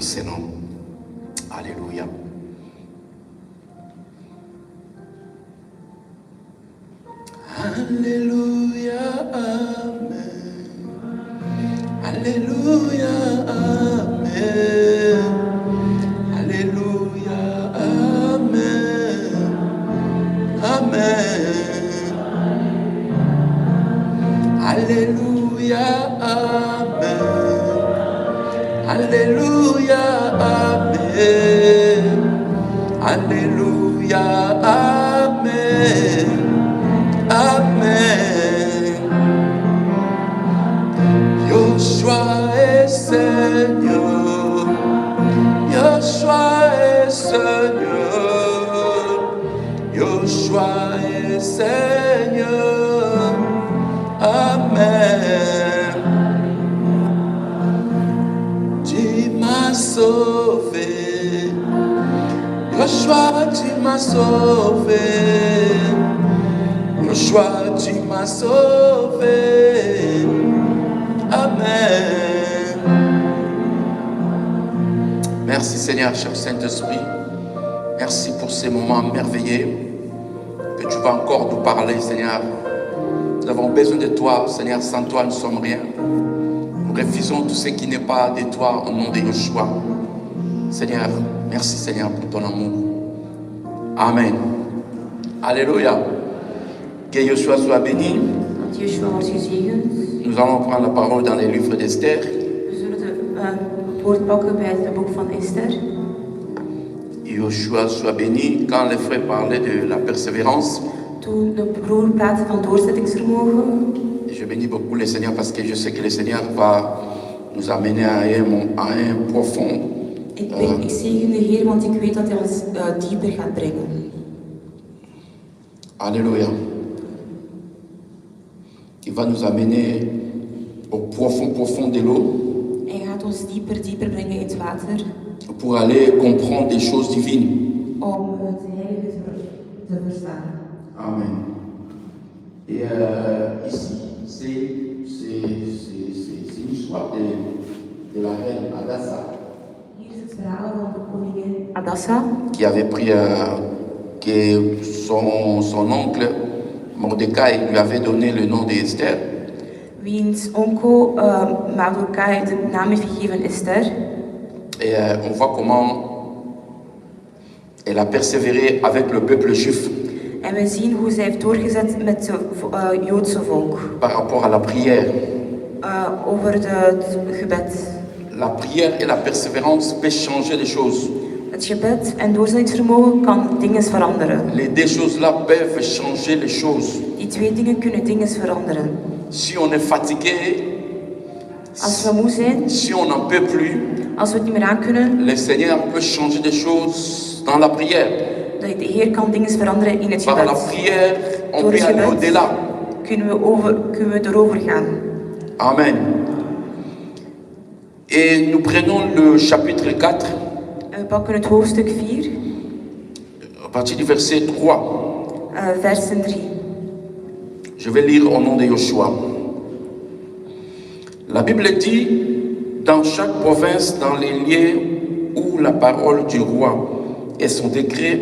ton Saint-Nom. Alléluia. Alléluia, Amen. Alléluia, Amen. Alléluia, Amen. Amen. Alléluia, Amen. Alléluia, Amen. Alléluia, Amen. Amen. Yeshua est Seigneur. Yeshua est Seigneur. Yeshua est Seigneur. Amen. Tu m'as sauvé. Yeshua, tu m'as sauvé. Yeshua, tu m'as sauvé. Amen. Merci Seigneur, cher Saint-Esprit. Merci pour ces moments merveilleux que tu vas encore nous parler, Seigneur. Nous avons besoin de toi, Seigneur. Sans toi, nous ne sommes rien. Nous refusons tout ce qui n'est pas de toi au nom de Yeshua. Seigneur, merci Seigneur pour ton amour. Amen. Alléluia. Que Yeshua soit béni. Nous allons prendre la parole dans les livres d'Esther. We zullen het woord pakken bij het boek van Esther. Yeshua soit béni. Quand les frères parlaient de la persévérance, Toen de broer praatte van doorzettingsvermogen, je bénis beaucoup le Seigneur parce que je sais que le Seigneur va nous amener à un profond. ik zegen de Heer, want ik weet dat hij ons dieper gaat brengen. Alléluia. Qui va nous amener au profond de l'eau. Hij gaat ons dieper brengen in het water. Pour aller comprendre des choses divines. Om het heilige te verstaan. Amen. Et ici, c'est une histoire de la reine Adassa. Hier is het verhaal van de koningin Adassa. Qui avait pris que son oncle Mordecai lui avait donné le nom d'Esther. Wiens onkel Mordecai de naam heeft gegeven Esther. Et on voit comment elle a persévéré avec le peuple juif. En we zien hoe zij heeft doorgezet met het Joodse volk. Par rapport à la prière. Over het gebed. La prière et la persévérance peuvent changer les choses. Het gebed en doorzettingsvermogen kan dingen veranderen. Les deux choses-là peuvent changer les choses. Die twee dingen kunnen dingen veranderen. Si on est fatigué, Als we moe zijn, si on n'en peut plus, als we het niet meer aankunnen, le Seigneur peut changer des choses dans la prière. de Heer kan dingen veranderen in het Par la gebed. prière, on Door peut het aller gebed au-delà. kunnen we erover gaan. Amen. Et nous prenons le chapitre 4, En we pakken het hoofdstuk 4, à partir du verset 3. versen 3. Je vais lire au nom de Yeshua. La Bible dit, dans chaque province, dans les lieux où la parole du roi et son décret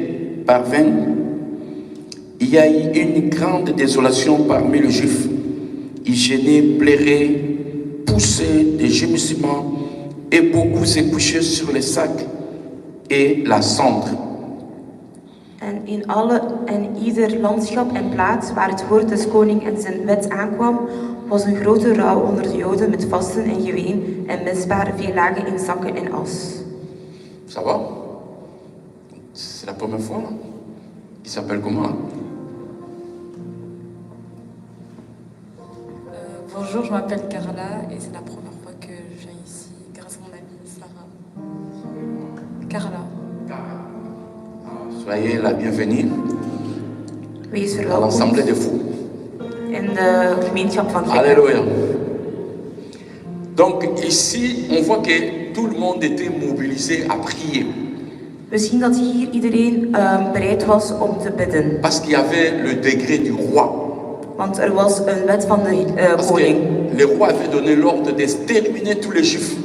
parviennent, il y a eu une grande désolation parmi les Juifs. Ils gênaient, pleuraient, poussaient des gémissements et beaucoup se couchaient sur les sacs et la cendre. En ieder landschap en plaats waar het woord des koning en zijn wet aankwam, was een grote rouw onder de Joden met vasten en geween en misbaar veel lagen in zakken en as. Ça va? C'est la première fois, là? Il s'appelle comment, là? Bonjour, je m'appelle Carla et c'est la première fois que je viens ici grâce à mon amie Sarah. Carla. Soyez la bienvenue Wees à verwelkomd l'Assemblée des fous. in de gemeenschap van Gekken. Alléluia. Donc ici, on voit que tout le monde était mobilisé à prier. We zien dat hier iedereen bereid was om te bidden. Parce qu'il y avait le décret du roi. Want er was een wet van de Parce que koning. le roi avait donné l'ordre d'exterminer tous les juifs.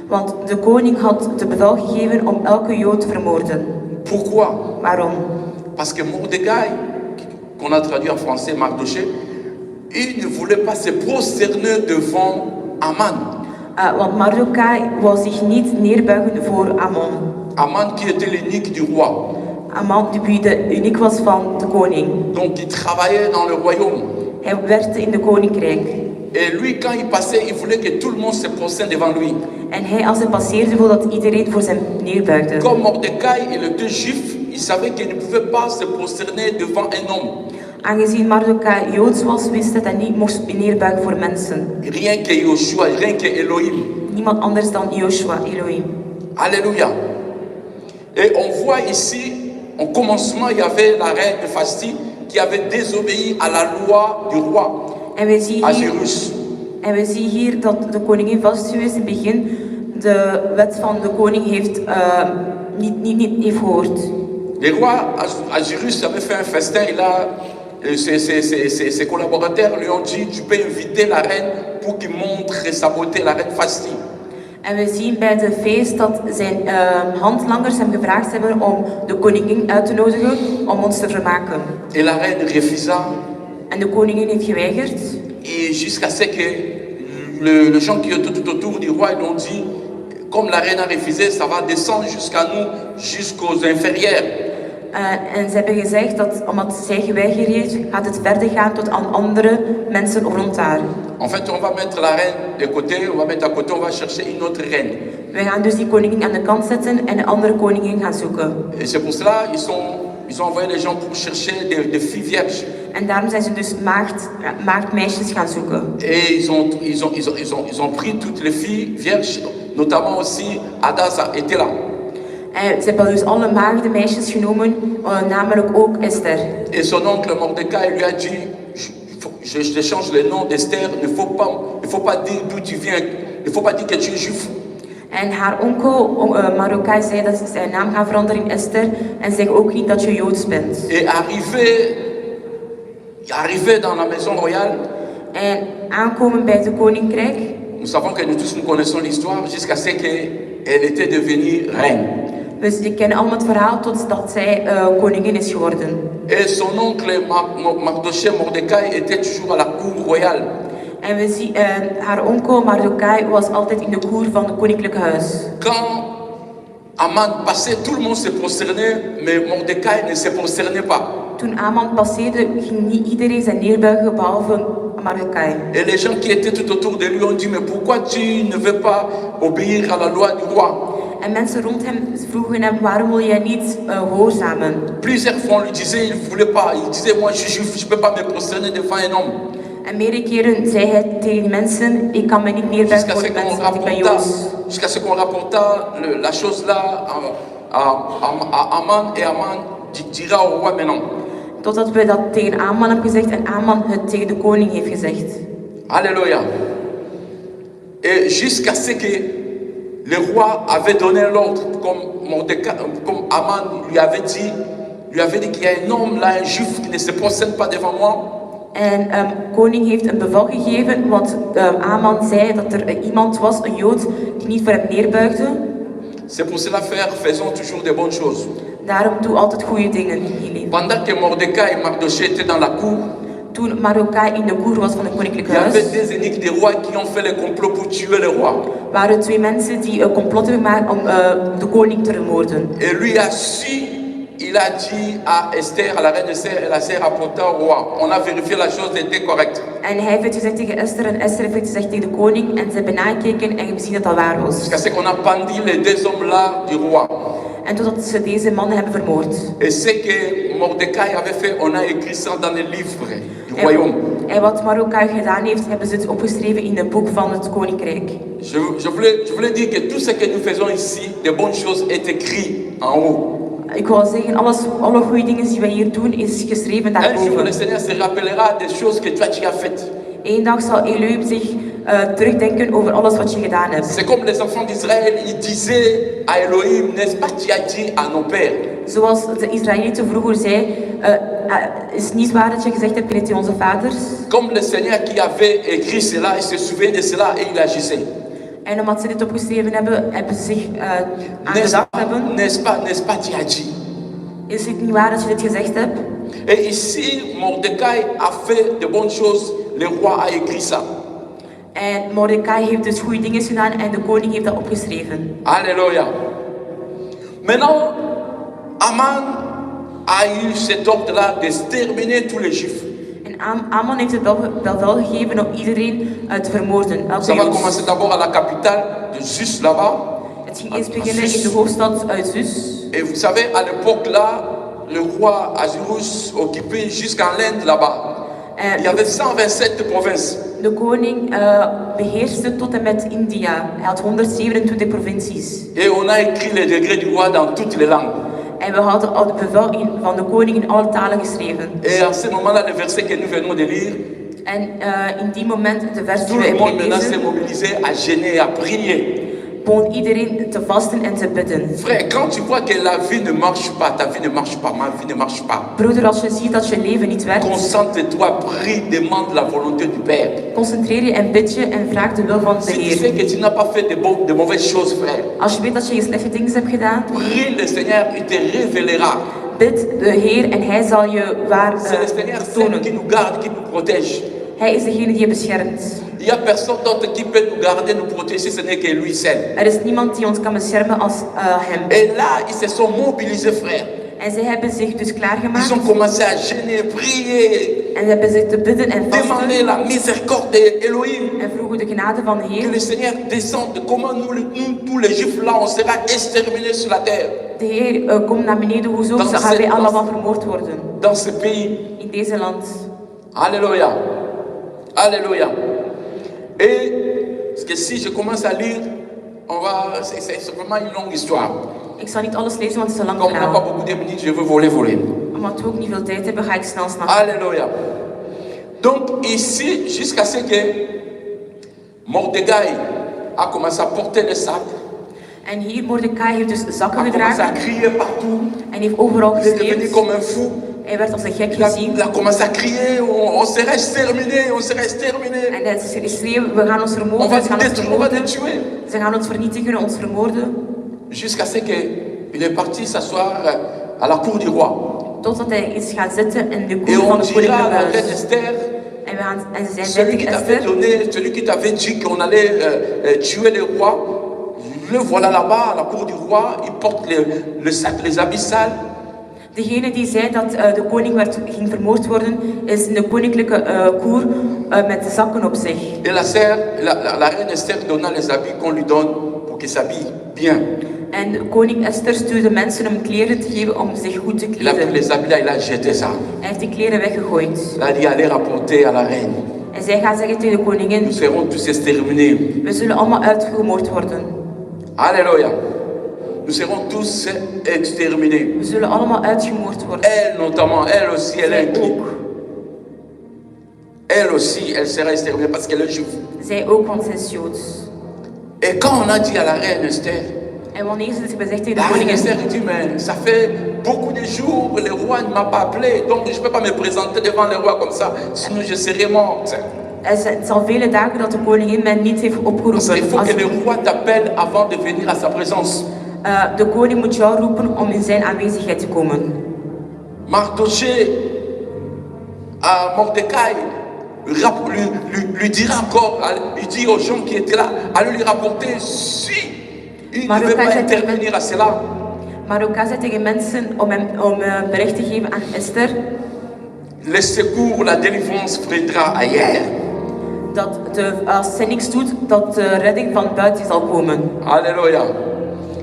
Want de koning had de bevel gegeven om elke Jood te vermoorden. Pourquoi? Waarom? Parce que Mordecai, qu'on a traduit en français Mardoché, il ne voulait pas se prosterner devant Aman. Want Mardochai wou zich niet neerbuigen voor Amon. Aman qui était l'unique du roi. Amon die de uniek was van de koning. Donc il travaillait dans le royaume. Hij werkte in de koninkrijk. Et lui, quand il passait, il voulait que tout le monde se prosterne devant lui. En hij, als hij passeerde, wilde dat iedereen voor hem neerbuigde. Comme Mordecai, il était juif, il savait qu'il ne pouvait pas se prosterner devant un homme. Aangezien Mardochai Joods was, wist dat hij niet mocht neerbuigen voor mensen. Rien que Yoshua, rien que Elohim. Niemand anders dan Joshua, Elohim. Alléluia. Et on voit ici, en commencement, il y avait la reine Vashti qui avait désobéi à la loi du roi, En we zien hier dat de koningin Vashti in het begin de wet van de koning heeft niet gehoord. Le roi Agirus avait fait un festin, ses collaborateurs lui ont dit, tu peux inviter la reine pour qu'il montre sa beauté, la reine Vashti. En we zien bij de feest dat zijn handlangers hem gevraagd hebben om de koningin uit te nodigen om ons te vermaken. Et la reine refusa. En de koningin heeft geweigerd. Et jusqu'à ce que les gens qui étaient tout autour du roi ils ont dit, comme la reine a refusé, ça va descendre jusqu'à nous, jusqu'aux inférieurs. En ze hebben gezegd dat omdat zij geweigerd heeft, gaat het verder gaan tot aan andere mensen rond haar. En fait, on va mettre la reine de côté, on va mettre à côté, on va chercher une autre reine. We gaan dus die koningin aan de kant zetten en een andere koningin gaan zoeken. Et c'est pour cela ils ont envoyé les gens pour chercher des filles vierges. En daarom zijn ze dus maagdmeisjes gaan zoeken. Et ils ont pris toutes les filles vierges, notamment aussi Adasa était là. En ze hebben dus alle maagdenmeisjes genomen, namelijk ook Esther. Et son oncle Mordecai lui a dit, je te change le nom d'Esther, il ne faut pas dire d'où tu viens, il ne faut pas dire que tu es juif. En haar onkel Mardochai zei dat ze zijn naam gaan veranderen in Esther en zeg ook niet dat je Joods bent. Et arrivé dans la maison royale, en aankomen bij de koninkrijk. Nous savons que nous tous nous connaissons l'histoire jusqu'à ce qu'elle était devenue reine. We kennen allemaal het verhaal totdat zij koningin is geworden. Et son oncle Mardoché Mordecai était toujours à la cour royale. En we zien, haar onkel Mardochai was altijd in de koer van het koninklijke huis. Quand Aman passait, tout le monde se prosternait, mais Mordecai ne se prosternait pas. Toen Aman passeerde, ging niet iedereen zijn neerbuigen behalve Mardochai. Et les gens qui étaient tout autour de lui ont dit, mais pourquoi tu ne veux pas obéir à la loi du roi? En mensen rond hem vroegen hem, waarom wil jij niet gehoorzamen? Plusieurs fois on lui disait, il ne voulait pas. Il disait, moi je suis juif, je ne peux pas me prosterner devant un homme. En meerdere keren zei hij tegen die mensen, ik kan me niet neerbuigen voor de mensen, want ik ben Joods. Jusqu'à ce qu'on rapporta la chose là à Aman, et Aman dira au roi maintenant. Totdat we dat tegen Aman hebben gezegd en Aman het tegen de koning heeft gezegd. Alléluia. Et jusqu'à ce que le roi avait donné l'ordre, comme Aman lui avait dit qu'il y a un homme là, un juif qui ne se prosterne pas devant moi. En koning heeft een bevel gegeven, want Aman zei dat er iemand was, een Jood, die niet voor hem neerbuigde. C'est pour cela, frère, faisons toujours de bonnes choses. Daarom doe altijd goede dingen in je leven. Pendant que Mordecai et Mardoché étaient dans la cour, toen Mardochai in de koer was van het koninklijke il y huis, avait des eunuques des rois qui ont fait le complot pour tuer le roi. waren twee mensen die een complot hebben gemaakt om de koning te vermoorden. Et lui a su, il a dit à Esther, à la reine Esther, et la sœur rapporta au roi. On a vérifié la chose était correcte. En hij heeft het gezegd tegen Esther en Esther heeft het gezegd tegen de koning en ze hebben nagekeken en hebben gezien dat dat waar was. Jusqu'à ce qu'on a pendu les deux hommes-là du roi. En totdat ze deze mannen hebben vermoord. Et ce que Mordecai avait fait, on a écrit ça dans les livres du royaume. En wat Mardochai gedaan heeft, hebben ze het opgeschreven in het boek van het koninkrijk. Je voulais dire que tout ce que nous faisons ici, de bonnes choses, est écrit en haut. Ik wil zeggen, alle goede dingen die wij hier doen, is geschreven Un jour, daarboven. le Seigneur se rappellera des choses que toi tu as faites. Eén dag zal Elohim zich terugdenken over alles wat je gedaan hebt. C'est comme les enfants d'Israël, ils disaient à Elohim, n'est-ce pas, tu as dit à nos pères. Zoals de Israëlieten vroeger zei, is niet waar dat je gezegd hebt tegen onze vaders. Comme le Seigneur qui avait écrit cela, il se souvenait de cela et il agissait. En omdat ze dit opgeschreven hebben, hebben ze zich aan gedacht hebben. N'est-ce pas, tu as dit? Is het niet waar dat je dit gezegd hebt? Et ici, Mordecai a fait de bonnes choses. Le roi a écrit ça. En Mordecai heeft dus goede dingen gedaan en de koning heeft dat opgeschreven. Alléluia. Maintenant, Aman a eu cet ordre-là d'exterminer tous les Juifs. En Amon heeft het bevel gegeven om iedereen te vermoorden. Ça va commencer d'abord à la capitale de Zus là-bas. Het ging eerst beginnen in de hoofdstad Zus. Et vous savez, à l'époque là, le roi Ahasuerus occupait jusqu'en l'Inde là-bas. Il y avait 127 provinces. De koning beheerste tot en met India. Hij had 127 provincies. Et on a écrit les décrets du roi dans toutes les langues. En we hadden al het bevel van de koning in alle talen geschreven. Et à ce moment-là, le verset que nous venons de lire, En in die moment, de vers die tout we le monde hebben maintenant s'est gelezen, mobilisé à gêner et à prier. begon iedereen te vasten en te bidden. Frère, quand tu vois que la vie ne marche pas, ta vie ne marche pas, ma vie ne marche pas, Broeder, als je ziet dat je leven niet werkt, concentre-toi, prie, demande la volonté du Père. concentreer je en bid je en vraag de wil van de Si tu Heer. sais que tu n'as pas fait de mauvaises choses, frère, Als je weet dat je geen slechte dingen hebt gedaan, prie le Seigneur, il te révélera. bid de Heer en Hij zal je waar C'est le Seigneur seul qui tonen. nous garde, qui nous protège. Hij is degene die je beschermt. Il n'y a personne d'autre qui peut nous garder, nous protéger, ce n'est que lui seul. Er is niemand die ons kan beschermen als Hem. Et là, ils se sont mobilisés, frère. En zij hebben zich dus Ils klaargemaakt ont commencé à gêner, prier, en ze hebben zich te bidden en demander vasten la miséricorde d'Elohim. en vroegen de genade van de Que Heer. le Seigneur descende. Comment nous tous les Juifs là, on sera exterminés sur la terre. De Heer komt naar beneden, hoezo gaan wij allemaal vermoord worden Dans ce pays. in deze land. Alléluia. Alléluia. Et parce que si je commence à lire, c'est vraiment une longue histoire. Ik zal niet alles lezen, want het is een lang Comme on n'a pas verhaal. beaucoup de minutes, je veux voler. Omdat we ook niet veel tijd hebben, ga ik snel. Alléluia. Donc ici, jusqu'à ce que Mordecai a commencé à porter le sac, En hier, Mordecai heeft dus zakken a commencé à gedragen crier partout. en heeft overal Il est devenu geschreeuwd. comme un fou. Hij werd als een gek Il a gezien. commencé à crier, on sera exterminé, on sera exterminé. En hij schreeuwde, we gaan ons On vermoorden, va ze gaan ons te vermoorden. tuer. Ze gaan ons vernietigen, ons vermoorden. Jusqu'à ce qu'il est parti s'asseoir à la cour du roi. Totdat hij is gaan zitten in de Et koer van on de koning dira à la Huis. reine Esther, En ze celui zeiden qui tegen t'avait Esther, donné, celui qui t'avait dit qu'on allait tuer le roi, le voilà là-bas à la cour du roi, il porte le sac, les habits sales. degene die zei dat de koning ging vermoord worden, is in de koninklijke koer met de zakken op zich. Et la reine Esther donna les habits qu'on lui donne pour qu'il s'habille bien. En de koning Esther stuurde mensen om kleren te geven om zich goed te Il a pris kleden. les habits là, il a jeté ça. Hij heeft die kleren weggegooid. Il a dit allez rapporter à la reine. En zij gaat zeggen tegen de koningin, Nous serons tous exterminés. we zullen allemaal uitgemoord worden. Alléluia. Nous serons tous exterminés. We zullen allemaal uitgemoord worden. Elle notamment, elle aussi, elle est Zij inclue. ook. Elle aussi, elle sera exterminée parce qu'elle est juive. Zij ook, want zij is Joods. Et quand on a dit à la reine Esther, En wanneer ze dit gezegd tegen la de reine Esther koningin, dit mais ça fait beaucoup de jours, le roi ne m'a pas appelé, donc je ne peux pas me présenter devant le roi comme ça, sinon je serai morte. het is al vele dagen dat de koningin mij niet heeft Il opgeroepen. faut Als- que le roi t'appelle avant de venir à sa présence. de koning moet jou roepen om in zijn aanwezigheid te komen. Mardoché à Mordecai lui dira encore, il dit aux gens qui étaient là, allez lui rapporter si il ne veut pas intervenir à cela. Maar ook zei tegen mensen om bericht te geven aan Esther Le secours, la délivrance viendra ailleurs. dat als zij niks doet, dat de redding van buiten zal komen. Alléluia.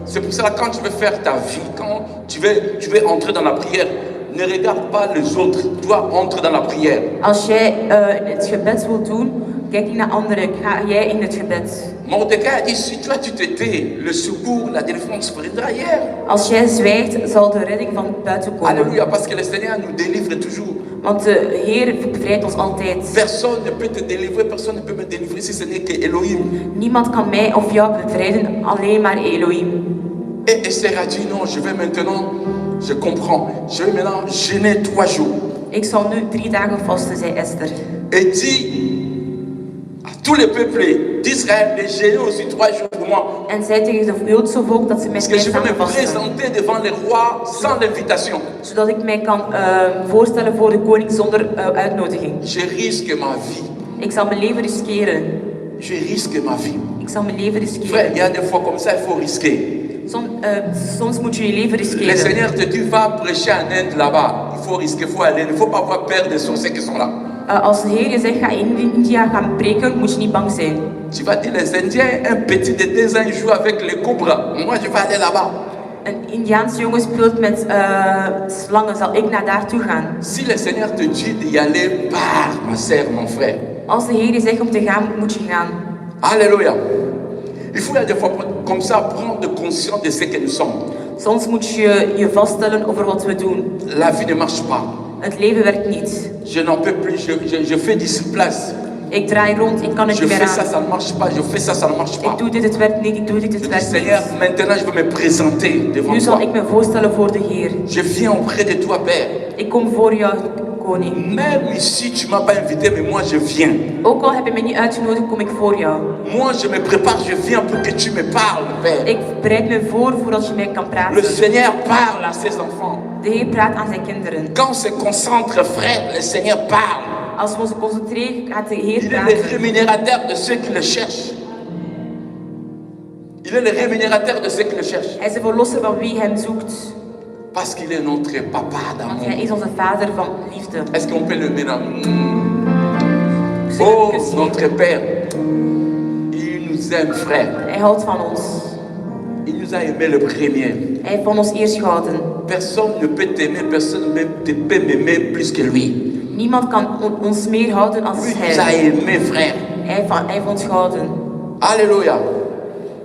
C'est pour cela quand tu veux faire ta vie, quand tu veux entrer dans la prière, ne regarde pas les autres, toi entre dans la prière. Als jij het gebed wilt doen, kijk niet naar anderen, ga jij in het gebed. Mordecai a dit, si toi tu te tais, le secours, la délivrance viendra ailleurs. Als jij zwijgt, zal de redding van buiten komen. Alléluia, parce que le Seigneur nous délivre toujours. Want de Heer bevrijdt ons altijd. Personne ne peut te délivrer, personne ne peut me délivrer si ce n'est que Elohim. Niemand kan mij of jou bevrijden, alleen maar Elohim. Et Esther a dit, non, je vais maintenant, je comprends, je vais maintenant jeûner 3 jours. Ik zal nu 3 dagen vasten, zei Esther. Et dit Tous les peuples d'Israël, les jeûner aussi 3 jours pour moi. En zei tegen het Joodse volk dat ze met Parce que mij je peux me samen vasten. présenter devant les rois sans l'invitation. Zodat ik mij kan voorstellen voor de koning zonder uitnodiging. Je risque ma vie. Ik zal mijn leven riskeren. Je risque ma vie. Ik zal mijn leven Frère, riskeren. il y a des fois comme ça, il faut risquer. Soms moet je je leven Le riskeren. Seigneur te dit, va prêcher en Inde là-bas. Il faut risquer, il faut aller. Il ne faut pas avoir peur des sorciers qui sont là. Als de Heer je zegt, ga in India gaan preken, moet je niet bang zijn. Tu vas dire, les Indiens, un petit de 2 ans, il joue avec les cobras. Moi, je vais aller là-bas. Een Indiaanse jongen speelt met slangen, zal ik naar daartoe gaan. Si le Seigneur te dit d'y aller, pars, ma sœur, mon frère. Als de Heer je zegt om te gaan, moet je gaan. Alléluia. Il faut des fois comme ça prendre conscience de ce que nous sommes. Soms moet je je vaststellen over wat we doen. La vie ne marche pas. Het leven werkt niet. Je n'en peux plus, je fais 10 places. Ik draai rond, ik kan het Je niet meer fais ça, aan. ça ne marche pas. Je fais ça, ça ne marche pas. Ik doe dit, het werkt niet. Ik doe dit, Je het dis, werkt Seigneur, niet. maintenant je veux me présenter Nu devant zal toi. ik me voorstellen voor de Heer. Je viens auprès de toi, Père. Ik kom voor jou, koning. Même ici, tu ne m'as pas invité, mais moi je viens. Ook al heb je mij niet uitgenodigd, kom ik voor jou. Moi, je me prépare, je viens pour que tu me parles, Père. Ik bereid me voor voordat je mij kan Le praten. Seigneur parle à ses enfants. De Heer praat aan zijn kinderen. Quand on se concentre, frère, le Seigneur parle. Als we ons concentreren, gaat de Heer Il est le praten. rémunérateur de ceux qui le cherchent. Il est le rémunérateur de ceux qui le cherchent. Hij is de verlosser van wie hem zoekt. Parce qu'il est notre papa Want hij d'amour. is onze vader van liefde. Est-ce qu'on peut le mettre? Zeg Oh, het eens. notre Père. Il nous aime, frère. Hij houdt van ons. Il nous a aimé le premier. Hij heeft van ons eerst gehouden. Personne ne peut t'aimer, personne ne peut m'aimer plus que lui. Niemand kan ons meer houden als Lui nous a hij. aimé, frère. Hij heeft ons gehouden. Alléluia.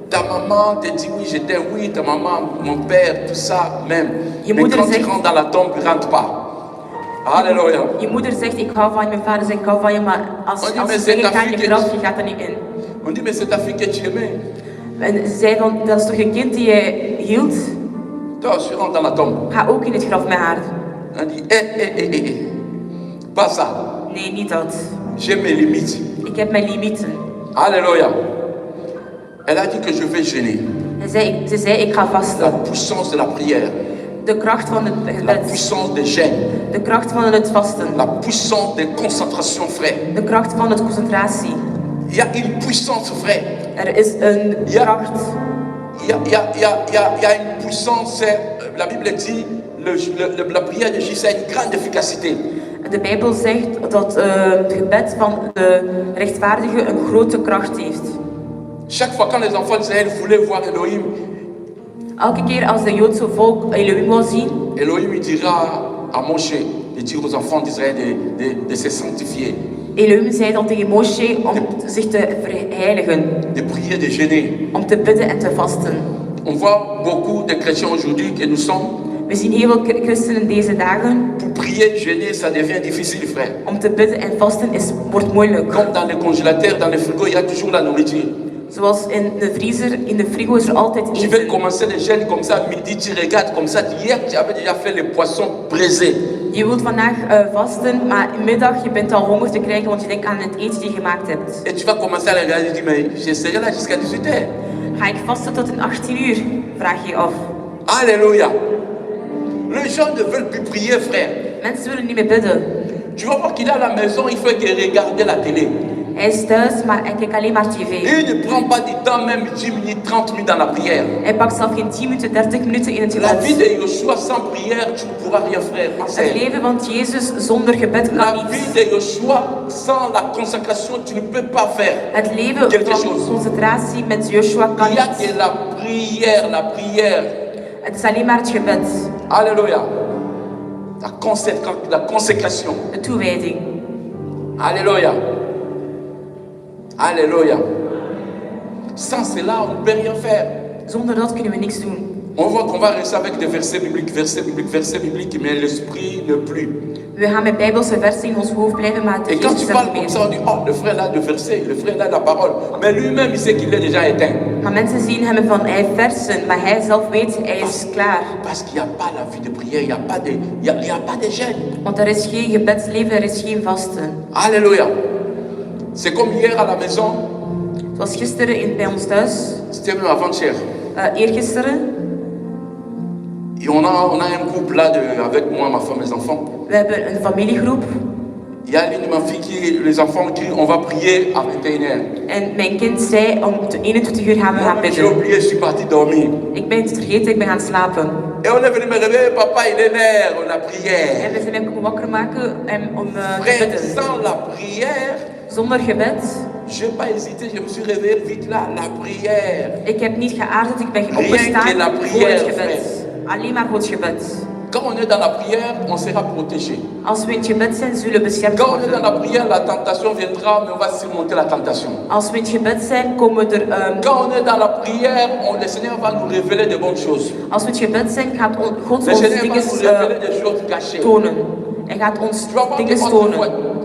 Ta maman te dit oui, je t'aime, oui, ta maman, mon père, tout ça, même. Je Mais moeder quand tu zegt- rentres dans la tombe, ne rentre pas. Alléluia. Je moeder zegt ik hou van je, mijn vader zegt ik hou van je, maar als Oh, je mais zegt c'est ik ta ga in fille je que graf, tu- je gaat er niet in. On dit, mais c'est ta fille que tu aimais. En ze zei van, dat is toch een kind die je hield? Toi aussi, rentre dans la tombe. Ga ook in het graf met haar. On dit, pas ça. Nee, niet dat. J'ai mes limites. Ik heb mijn limieten. Alléluia. Elle a dit que je vais gêner. Ze zei ik ga La vasten. puissance de la prière. De kracht van het La gebed. puissance des gènes. De kracht van het vasten. La puissance des concentrations, frère. De kracht van het concentratie. Il y a une puissance, frère. Er is een Ja. kracht. Il y a une puissance, la Bible dit, la prière de Jésus a une grande efficacité. De Bijbel zegt dat het gebed van de rechtvaardige een grote kracht heeft. Chaque fois quand les enfants d'Israël voulaient voir Elohim, Elke keer als de Joodse volk Elohim wil zien, Elohim il dira à Moshe de dire aux enfants d'Israël de se sanctifier, Elohim zei dan tegen Moshe om zich te verheiligen, de prier, de jeûner. om te bidden en te vasten. On voit beaucoup de chrétiens aujourd'hui que nous sommes, We zien heel veel christenen deze dagen, pour prier, jeûner, ça devient difficile, frère. om te bidden en vasten wordt moeilijk. Comme dans les congélateurs, dans les frigos, il y a toujours la nourriture. Zoals in de vriezer, in de frigo is er altijd Tu veux eten. commencer le jeûne comme ça, midi, tu regardes comme ça. Hier, tu avais déjà fait les poissons braisés. Je wilt vandaag vasten, maar middag je bent al honger te krijgen, want je denkt aan het eten die je gemaakt hebt. Et tu vas commencer à regarder et tu dis, mais je serai là jusqu'à 18h. Ga ik vasten tot in 18 uur? Vraag je je af. Alléluia. Les gens ne veulent plus prier, frère. Mensen willen niet meer bidden. Tu vas voir qu'il est à la maison, il fait que regarder la télé. Hij is thuis, maar hij kijkt alleen maar tv. Et il ne prend pas du temps, même 10 minutes, 30 minutes dans la prière. Hij pakt zelf geen 10 minuten, 30 minuten in het La vie gebed. de Joshua sans prière, tu ne pourras rien faire, ma Het sœur. leven van Jezus zonder gebed kan La niet. vie de Joshua sans la consacration, tu ne peux pas faire. Het leven Quelque van chose. concentratie met Joshua kan Il y a niet. que la prière, la prière. Het is alleen maar het gebed, Alléluia. La consécration. de toewijding. Alléluia. Alléluia. Sans cela, on ne peut rien faire. Zonder dat kunnen we niks doen. On voit qu'on va rester avec des versets bibliques, mais l'esprit ne plus. We gaan met bijbelse versen in ons hoofd blijven, maar Et het quand geest tu is er parles niet comme meer. ça, on dit, oh, le frère là de verset, le frère là de la parole. Mais lui-même, il sait qu'il est déjà éteint. Maar mensen zien hem van hij heeft versen, maar hij zelf weet hij is klaar. Parce qu'il n'y a pas la vie de prière, il n'y a pas de, il y a pas de gêne. Want er is geen gebedsleven, er is geen vasten. Alléluia. C'est comme hier à la maison, Zoals gisteren bij ons thuis, c'était même avant-hier. Eergisteren. Et on a un groupe là avec moi, ma femme, mes enfants. We hebben een familiegroep. Il y a l'une de ma fille les enfants qui on va prier à 21h. En mijn kind zei om 21 uur gaan we gaan J'ai bidden. oublié, je suis parti dormir. Ik ben het vergeten, ik ben gaan slapen. Et on est venu me réveiller, papa, il est l'heure, on a En prière. we zijn mij komen wakker maken om te Frère, bidden. sans la prière, Zonder gebed. je n'ai pas hésité, je me suis réveillé vite là, la prière. Ik heb niet geaarzeld, ik ben Rien opgestaan que la voor prière, het gebed. Alleen maar voor het gebed. Quand on est dans la prière, on sera protégé. Als we in het gebed zijn, zullen we beschermd Quand on est dans worden. la prière, la tentation viendra, mais on va surmonter la tentation. Als we in het gebed zijn, komen we er... Quand on est dans la prière, le Seigneur va nous révéler de bonnes choses. Als we in het gebed zijn, gaat God Le ons Seigneur va dingen nous révéler des choses cachées. tonen. Hij gaat ons Tu vas voir dingen que tonen.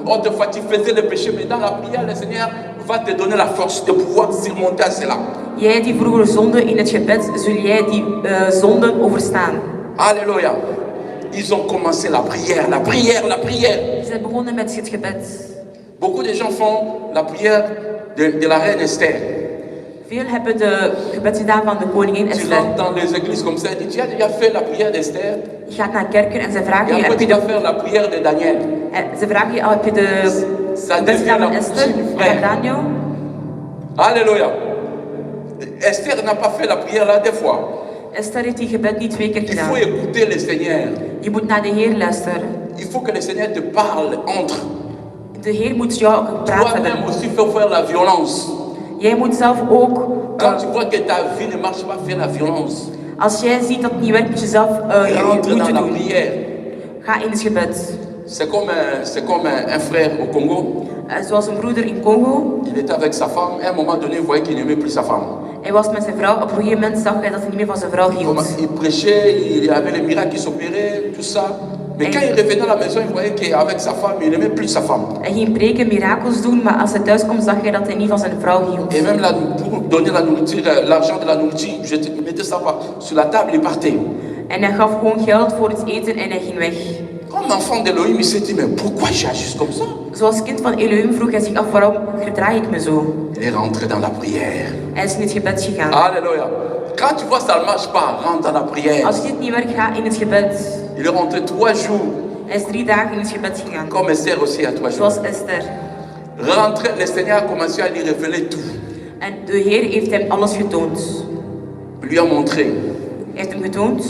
autrefois tu faisais le péché, mais dans la prière, le Seigneur va te donner la force de pouvoir surmonter cela. Jij die vroeger zonde in het gebed, zul jij die zonden overstaan. Alléluia. Ils ont commencé la prière, la prière, la prière. Ze zijn begonnen met het gebed. Beaucoup de gens font la prière de la reine Esther. Veel hebben de gebed gedaan van de koningin Tu Esther. rentres dans les églises comme ça, tu as déjà fait la prière d'Esther. Je gaat naar kerken en ze Et vragen je, après heb tu je vas de, faire la prière de Daniel. ze vragen je, heb je de Ça gebed devient gedaan la van Esther bougie du en frère. Daniel? Alléluia. Esther n'a pas fait la prière là des fois. Esther heeft die gebed niet 2 keer Il gedaan. faut écouter le Seigneur. Je moet naar de Heer luisteren. Il faut que le Seigneur te parle entre. De Heer moet jou ook praten Toi-même hebben. aussi, faut faire la violence. Jij moet zelf ook, Quand tu vois que ta vie ne marche pas, fais la violence. als jij ziet dat het niet werkt, moet je zelf Rentre moeite dans la doen. prière. Ga in het gebed. C'est comme un frère au Congo. Zoals een broeder in Congo. Il était avec sa femme. À un moment donné, il voyait qu'il n'aimait plus sa femme. Hij was met zijn vrouw. Op een gegeven moment zag hij dat hij niet meer van zijn vrouw hield. Il prêchait, il y avait les miracles qui s'opéraient, tout ça. Mais quand il revenait à la maison, il voyait qu'avec sa femme, il n'aimait plus sa femme. Hij ging preken, mirakels doen, maar als hij thuis kwam, zag hij dat hij niet van zijn vrouw hield. Et même pour donner la nourriture, l'argent de la nourriture, je mettais ça sur la table, il partait. En hij gaf gewoon geld voor het eten en hij ging weg. Comme enfant d'Elohim, il s'est dit, mais pourquoi j'agis comme ça? Zoals kind van Elohim vroeg hij zich af, waarom gedraag ik me zo? Il est rentré dans la prière. Hij is in het gebed gegaan. Alléluia. Quand tu vois ça ne marche pas, rentre dans la prière. Als dit niet werkt, ga in het gebed. Il est rentré 3 jours, Hij is 3 dagen in het gebed gegaan. comme Esther aussi à 3 jours. Zoals Esther. Rentré, le Seigneur a commencé à lui révéler tout. En de Heer heeft hem alles getoond. Il lui a montré Hij heeft hem getoond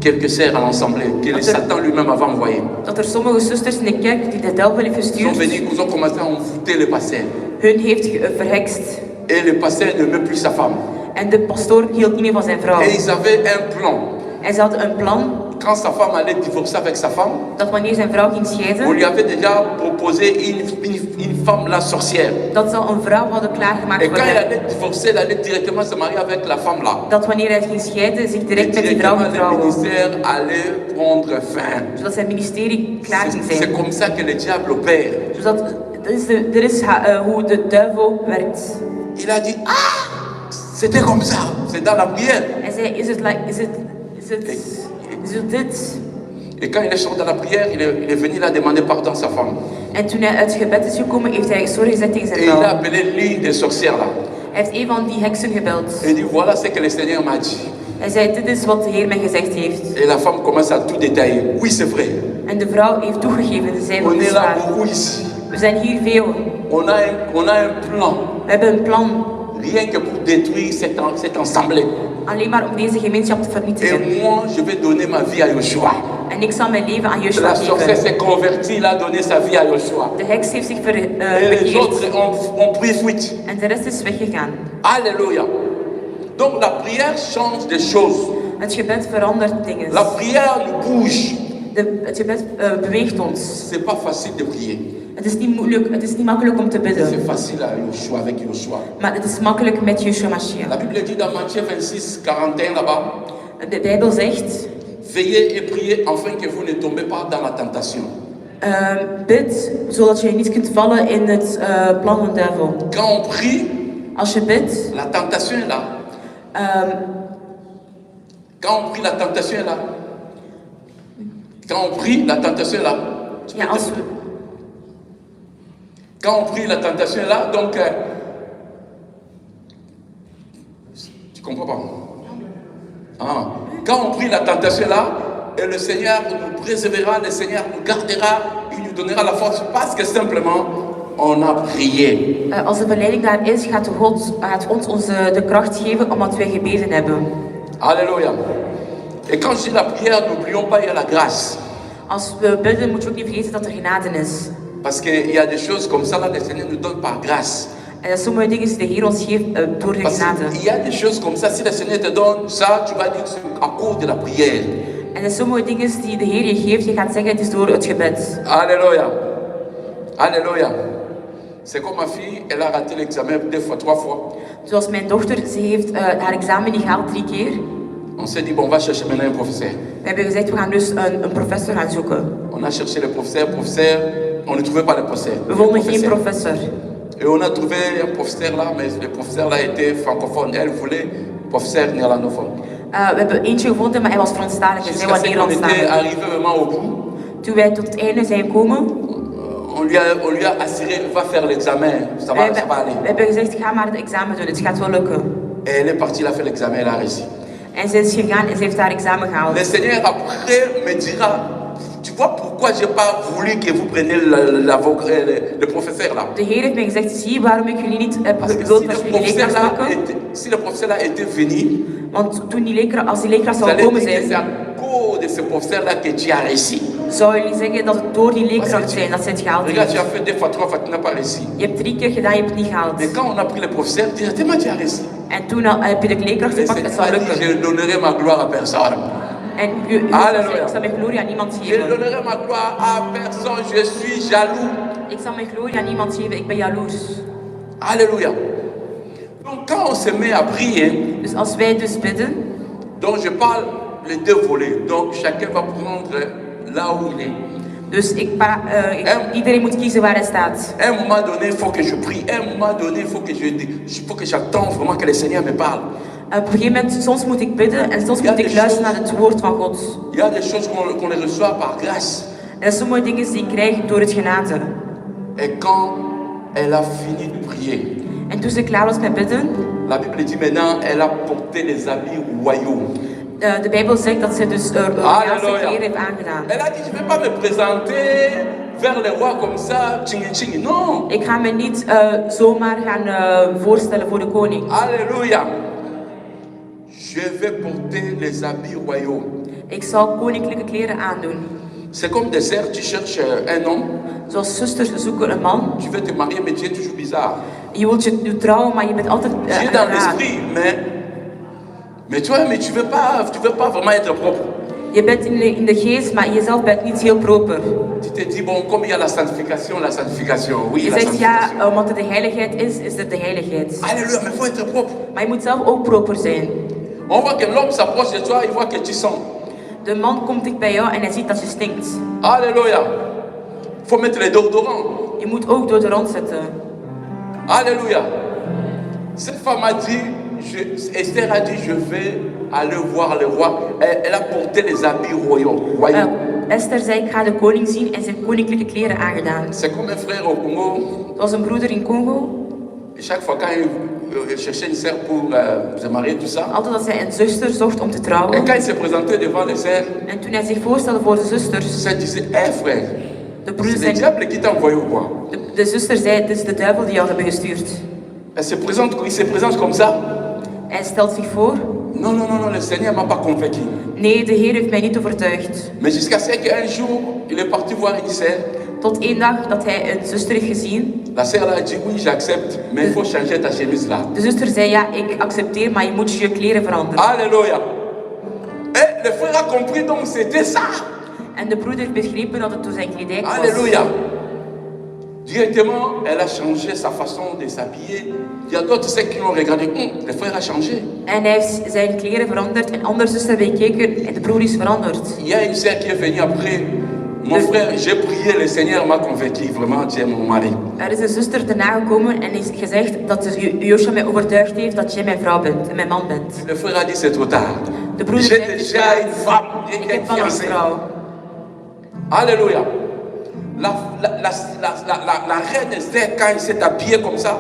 quelques sœurs à l'Assemblée que le Satan lui-même avait envoyé. dat er sommige zusters in de kerk die de duivel heeft Ils sont gestuurd, venus, ils ont commencé à envoûter le pasteur. hun heeft verhekst. Et le pasteur n'aimait plus sa femme. En de pastoor hield niet meer van zijn vrouw. Et ils avaient un plan. En ze hadden een plan Quand sa femme allait divorcer avec sa femme, dat wanneer zijn vrouw ging on scheiden, lui avait déjà proposé une femme, la sorcière. dat ze al een vrouw hadden klaargemaakt Et voor quand il hem. allait divorcer, il allait directement se marier avec la femme là. Dat wanneer hij ging scheiden, zich Et direct met die vrouw directement, ging le trouwen. ministère allait prendre fin. Zodat zijn ministerie klaar ging C'est zijn. comme ça que le diable opère. Zodat, dat is hoe de duivel werkt. Il a dit, ah, c'était comme ça. C'est dans la prière. Hij zei, is het dit? Et quand il est sorti dans la prière, il est venu là demander pardon à sa femme. En toen hij uit het gebed is gekomen, heeft hij sorry gezegd tegen zijn Et il a vrouw. appelé l'une des sorcières là. Hij heeft een van die heksen gebeld. Et il dit, voilà ce que le Seigneur m'a dit. Hij zei, dit is wat de Heer mij gezegd heeft. Et la femme commence à tout détailler. Oui, c'est vrai. En de vrouw heeft toegegeven, ze zei, On het est is là waar. beaucoup ici. We zijn hier veel. On a un plan. We hebben een plan. Rien que pour détruire cette assemblée. Alleen maar om deze gemeenschap te Et vernietigen. moi, je vais donner ma vie à Joshua. En ik zal mijn leven aan Joshua La sorcière geven. s'est convertie, il a donné sa vie à Joshua. De heks heeft zich Et les bekeerd. autres ont pris fuite. En de rest is weggegaan. Alléluia. Donc la prière change des choses. Het gebed verandert dingen. La prière nous bouge. Het gebed beweegt ons. C'est pas facile de prier. Het is niet moeilijk, het is niet makkelijk om te C'est bidden. facile à Joshua, avec Joshua. Maar het is makkelijk met Yeshua Mashiach. La Bible dit dans Matthieu 26, 41 là-bas, De Bijbel zegt, veillez et priez afin que vous ne tombez pas dans la tentation. bid zodat je niet kunt vallen in het plan van de duivel. Quand on prie, Als je bidt, la tentation est là. Quand on prie, la tentation est là. Quand on prie, la tentation est là. ja, als we, Quand on prie, la tentation est là, donc... tu comprends pas? Ah. Quand on prie, la tentation est là, et le Seigneur nous préservera, le Seigneur nous gardera, il nous donnera la force, parce que simplement, on a prié. Als de verleiding daar is, gaat ons de kracht geven omdat wij gebeden hebben. Alléluia. Et quand je dis la prière, n'oublions pas, il y a la grâce. Als we bidden, moet je ook niet vergeten dat er genade is. Parce qu'il y a des choses comme ça, là, le Seigneur nous donne par grâce. En sommige dingen die de Heer ons geeft door de Parce genade. qu'il y a des choses comme ça, si le Seigneur te donne ça, tu vas dire que c'est à cause de la prière. En er sommige dingen die de Heer je geeft, je gaat zeggen het is door het gebed. Alléluia. Alléluia. C'est comme ma fille, elle a raté l'examen 2 fois, 3 fois. Zoals mijn dochter, ze heeft haar examen niet gehaald 3 keer. On s'est dit, bon, on va chercher maintenant un professeur. We hebben gezegd, we gaan dus een professor gaan zoeken. On a cherché le professeur, on ne trouvait pas le professeur. We vonden geen professor. Et on a trouvé un professeur là, mais le professeur là était francophone. Elle voulait professeur néerlandophone. We hebben eentje gevonden, maar hij was Franstalig en zij was Jusqu'à ce qu'on était Nederlandstalig. arrivé vraiment au bout, Toen wij tot het einde zijn gekomen, on lui a assuré, va faire l'examen, ça va aller. we hebben gezegd, ga maar het examen doen, het gaat wel lukken. Et elle est partie, elle a fait l'examen, elle a réussi. En ze is gegaan en ze heeft haar examen gehaald. Le Seigneur après me dira, tu vois pourquoi j'ai pas voulu que vous preniez le professeur là. De Heer heeft mij gezegd, zie je waarom ik jullie niet Parce que gewild dat jullie leerkracht maken? si le professeur là était venu, Want toen als die leerkracht vous zou allez komen dire que c'est zijn, à cause de ce professeur là que tu as réussi. zou jullie zeggen dat het door die leerkracht zijn dat ze het gehaald Regarde, tu heeft. as fait 2 fois, 3 fois, tu n'as pas réussi. Je hebt 3 keer gedaan, je hebt het niet gehaald. Mais quand on a pris le professeur, directement tu as réussi. En toen heb je de leerkracht Le gepakt, het Seigneur zou a dit, lukken. je donnerai ma gloire à personne. En Halleluja. ik zal mijn glorie aan niemand Je geven. donnerai ma gloire à personne, je suis jaloux. Ik zal mijn glorie aan niemand geven, ik ben jaloers. Alléluia. Donc quand on se met à prier, Dus als wij dus bidden, donc je parle les 2 volets. Donc chacun va prendre là où il est. dus iedereen moet kiezen waar hij staat. À un moment donné, il faut que je prie. À un moment donné, il faut que j'attende vraiment que le Seigneur me parle. Op een gegeven moment, soms moet ik bidden en soms moet ik luisteren naar het woord van God. Il y a des choses qu'on les reçoit par grâce. Er zijn sommige dingen die ik krijg door het genade. Et quand elle a fini de prier, En toen ze klaar was met bidden, la Bible dit maintenant, elle a porté les habits royaux. de Bijbel zegt dat ze dus royaalse kleren heeft aangedaan. Elle a dit, je ne vais pas me présenter vers le roi comme ça, tchingi tchingi. Non. Ik ga me niet zomaar gaan voorstellen voor de koning. Alléluia. Je vais porter les habits royaux. Ik zal koninklijke kleren aandoen. C'est comme des sœurs, tu cherches un homme, Zoals zusters zoeken een man. tu veux te marier, mais tu es toujours bizarre. Je wilt je trouwen, maar je bent altijd Tu es dans raar. l'esprit, mais tu veux pas vraiment être propre. Je bent in de geest, maar jezelf bent niet heel proper. Tu te dis, bon, comme il y a la sanctification, oui, Je la zegt ja, sanctification. omdat er de heiligheid is er de heiligheid. Alléluia, mais il faut être propre. Maar je moet zelf ook proper zijn. On voit que l'homme s'approche de toi, il voit que tu sens. De man komt dicht bij jou en hij ziet dat je stinkt. Alléluia. Il faut mettre les déodorants. Je moet ook deodorant zetten. Alléluia. Cette femme a dit, Esther a dit, je vais aller voir le roi. Elle a porté les habits royaux. Esther zei, ik ga de koning zien en ze heeft koninklijke kleren aangedaan. C'est comme un frère au Congo. Het was een broeder in Congo. Et chaque fois quand il cherchait une sœur pour se marier, tout ça. Altijd als hij een zuster zocht om te Et trouwen. quand il se présentait devant les sœurs, En toen hij zich voorstelde voor de zusters. ça disait, hé frère, De broeder c'est le zei, diable qui t'a envoyé ou quoi? de zuster zei, het is de duivel die jou hebben gestuurd. Il se présente comme ça. Hij stelt zich voor. Non, le Seigneur m'a pas convaincu. Nee, de Heer heeft mij niet overtuigd. Mais jusqu'à ce qu'un jour, il est parti voir une sœur. Tot één dag dat hij een zuster heeft gezien. La sœur a dit, oui, j'accepte, mais il faut changer ta chemise là. De zuster zei, ja, ik accepteer, maar je moet je kleren veranderen. Alléluia. Et le frère a compris, donc c'était ça. En de broeder heeft begrepen dat het door zijn kledij was. Alléluia. Directement, elle a changé sa façon de s'habiller. Il y a d'autres sœurs qui ont regardé, le frère a changé. En hij heeft zijn kleren veranderd en andere zuster hebben gekeken en de broer is veranderd. Il y a une sœur qui est venue après. Mon frère, j'ai prié, le Seigneur m'a convaincu, vraiment, tu es mon mari. Er is een zuster daarna gekomen en heeft gezegd dat Joshua mij overtuigd heeft dat jij mijn vrouw bent en mijn man bent. Le frère a dit, c'est trop tard. De broeder J'ai zei, déjà une femme, ik heb al een vrouw. Alléluia. La reine Esther, quand elle s'est habillée comme ça,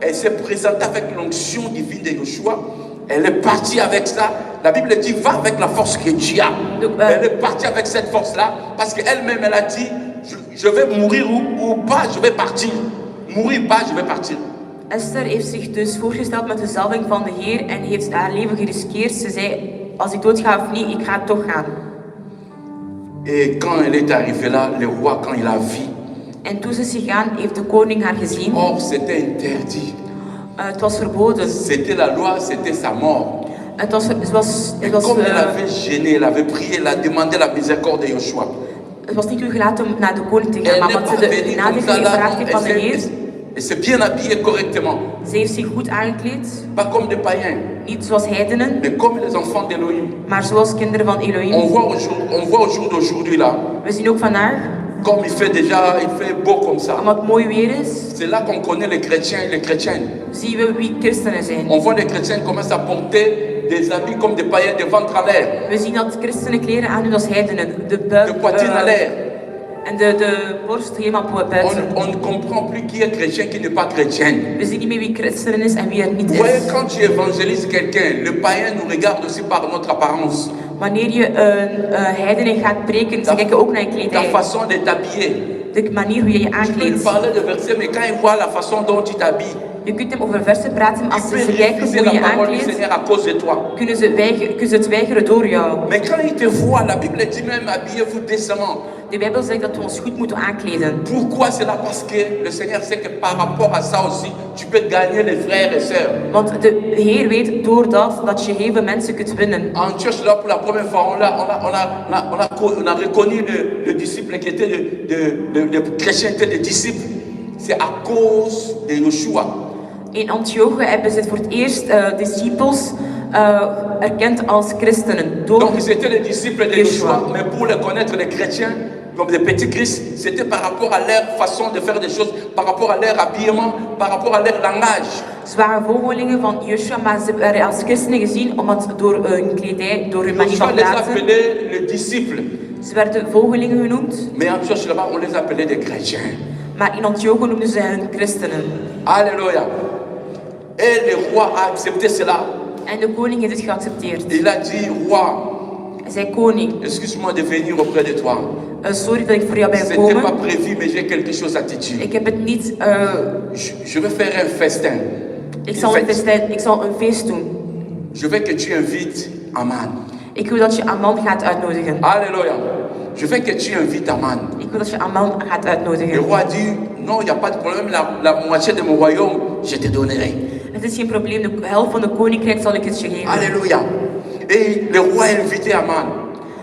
elle s'est présentée avec l'onction divine de Joshua. Elle est partie avec ça. La Bible dit, va avec la force que tu as. Elle est partie avec cette force-là parce qu'elle-même, elle a dit, je vais mourir ou pas, je vais partir. Mourir pas, je vais partir. Esther heeft zich dus voorgesteld met de zalving van de Heer en heeft haar leven geriskeerd. Ze zei, als ik doodga of niet, ik ga toch gaan. Et quand elle est arrivée là, le roi, quand il a vu, En toen ze is gegaan, heeft de koning haar gezien. or c'était interdit. Het was verboden. C'était la loi, c'était sa mort. Het was, Et comme elle avait gêné, elle avait prié, elle a demandé la miséricorde de Joshua. het was niet toegelaten om naar de koning te gaan, Elle maar n'est omdat ze pas de venue genade comme ça là, gevraagd heeft van de Heer. elle s'est bien habillée correctement. Ze heeft zich goed aangekleed, Pas comme des païens, niet zoals heidenen, mais comme les enfants d'Élohim. maar zoals kinderen van On Elohim. voit au jour d'aujourd'hui là, We zien ook vandaag, comme il fait beau comme ça. omdat het mooi weer is, C'est là qu'on connaît les chrétiens et les chrétiennes. zien we wie christenen zijn. On voit les chrétiens commencent à porter des habits comme des païens, des ventres à l'air, We zien dat christenen kleren aandoen als heidenen, de de buik poitrine à l'air. en de borst helemaal buiten. On ne comprend plus qui est chrétien, qui n'est pas chrétien. We zien niet meer wie christenen is en wie er niet Vous voyez, is. quand tu évangélises quelqu'un, le païen nous regarde aussi par notre apparence, Wanneer je een heidenen gaat preken, ze kijken ook naar je ta kledij. façon de t'habiller. De manier hoe je je Tu peux lui aankleedt. parler de versets, mais quand il voit la façon dont tu t'habilles, Je kunt hem over versen praten, maar il als peut ze kijken refuser hoe la je je parole du aankleedt, Seigneur à cause de toi. kunnen ze het weigeren door jou. Mais quand il te voit, la Bible dit même habillez-vous décemment. De Bijbel zegt dat we ons goed moeten aankleden. Pourquoi cela? Parce que le Seigneur sait que par rapport à ça aussi, tu peux gagner les frères et sœurs. Want de Heer weet door dat je heel veel mensen kunt winnen. En church, là, pour la première fois, on a reconnu le disciple qui était le chrétien était le disciple. C'est à cause de Joshua. In Antioche hebben ze voor het eerst discipels erkend als christenen. Door Donc ils étaient les disciples de Joshua. Joshua, mais pour les connaître, les chrétiens, comme des petits Christ, c'était par rapport à leur façon de faire des choses, par rapport à leur habillement, par rapport à leur langage. Ze waren volgelingen van Joshua, maar ze werden als christenen gezien omdat door hun kledij, door hun manier Joshua van les praten. appelait les disciples, Ze werden volgelingen genoemd, mais en church là-bas, on les appelait des chrétiens. maar in Antioche noemden ze hen christenen. Alléluia. Et le roi a accepté cela. En de koning heeft het geaccepteerd. Il a dit, roi, Hij zei, koning, excuse-moi de venir auprès de toi. sorry dat ik voor jou ben C'était pas gekomen. prévu, mais j'ai quelque chose à te dire. Ik heb het niet, Je vais faire un festin. ik zal een feest doen. Je veux que tu invites Aman. Ik wil dat je Aman gaat uitnodigen. Alléluia. Je veux que tu invites Aman. Ik wil dat je Aman gaat Le uitnodigen. roi a dit, non, il n'y a pas de problème, la moitié de mon royaume, je te donnerai. Het is geen probleem, de helft van de koninkrijk zal ik het je geven. Alléluia. Et le roi a invité Aman.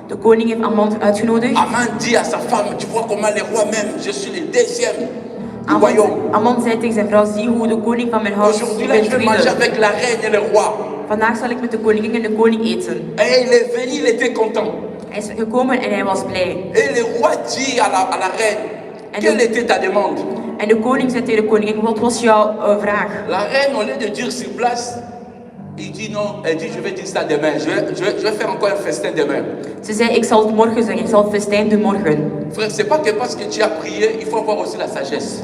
De koning heeft Aman uitgenodigd. Aman dit à sa femme, tu vois comment le roi m'aime, je suis le deuxième du royaume. Aman zei tegen zijn vrouw, zie hoe de koning van mijn huis, Aujourd'hui, ik là, ben je vais manger tweede. avec la reine et le roi. Vandaag zal ik met de koningin en de koning eten. Et il est venu, il était content. Hij is gekomen en hij was blij. Et le roi dit à la reine, quelle était ta demande? En de koning zei tegen de koningin, wat was jouw vraag? La reine, au lieu de dire sur place, il dit non, elle dit je vais dire ça demain, je vais faire encore un festin demain. Ze zei, ik zal het morgen zeggen, ik zal het festijn doen morgen. Frère, c'est pas que parce que tu as prié, il faut avoir aussi la sagesse.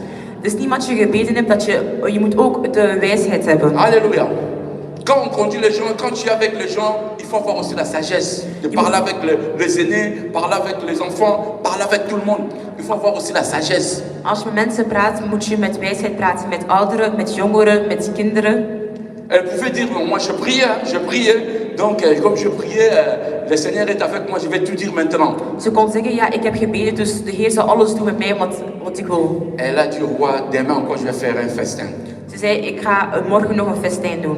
Het is niet wat je gebeden hebt, dat je moet ook de wijsheid hebben. Alléluia. Quand on conduit les gens, quand tu es avec les gens, il faut avoir aussi la sagesse de parler avec les aînés, parler avec les enfants, parler avec tout le monde. Il faut avoir aussi la sagesse. Als je met mensen praat, moet je met wijsheid praten. Met ouderen, met jongeren, met kinderen. Elle pouvait dire, non, moi je priais, donc comme je priais, le Seigneur est avec moi, je vais tout dire maintenant. Ze kon zeggen, ja, ik heb gebeden, dus de Heer zal alles doen met mij wat ik wil. Elle a dit au roi, demain encore je vais faire un festin. Ze zei, ik ga morgen nog een festijn doen.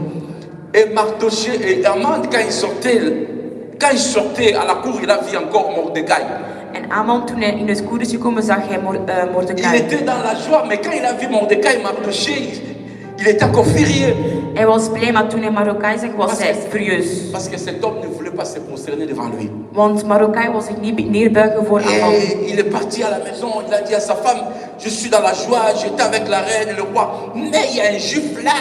Et Mardoché et Aman, quand il sortait à la cour, il a vu encore Mordecai. En Aman, toen hij in het koer is gekomen, zag hij Il Mordecai. était dans la joie, mais quand il a vu Mordecai, Mardoché, il était encore furieux. Hij was blij, maar toen hij Mordecai zag, was hij furieus. Parce que cet homme ne voulait pas se prosterner devant lui. Want Mordecai was zich niet neerbuigen voor Aman. Et il est parti à la maison, il a dit à sa femme, je suis dans la joie, j'étais avec la reine et le roi. Mais il y a un juif là.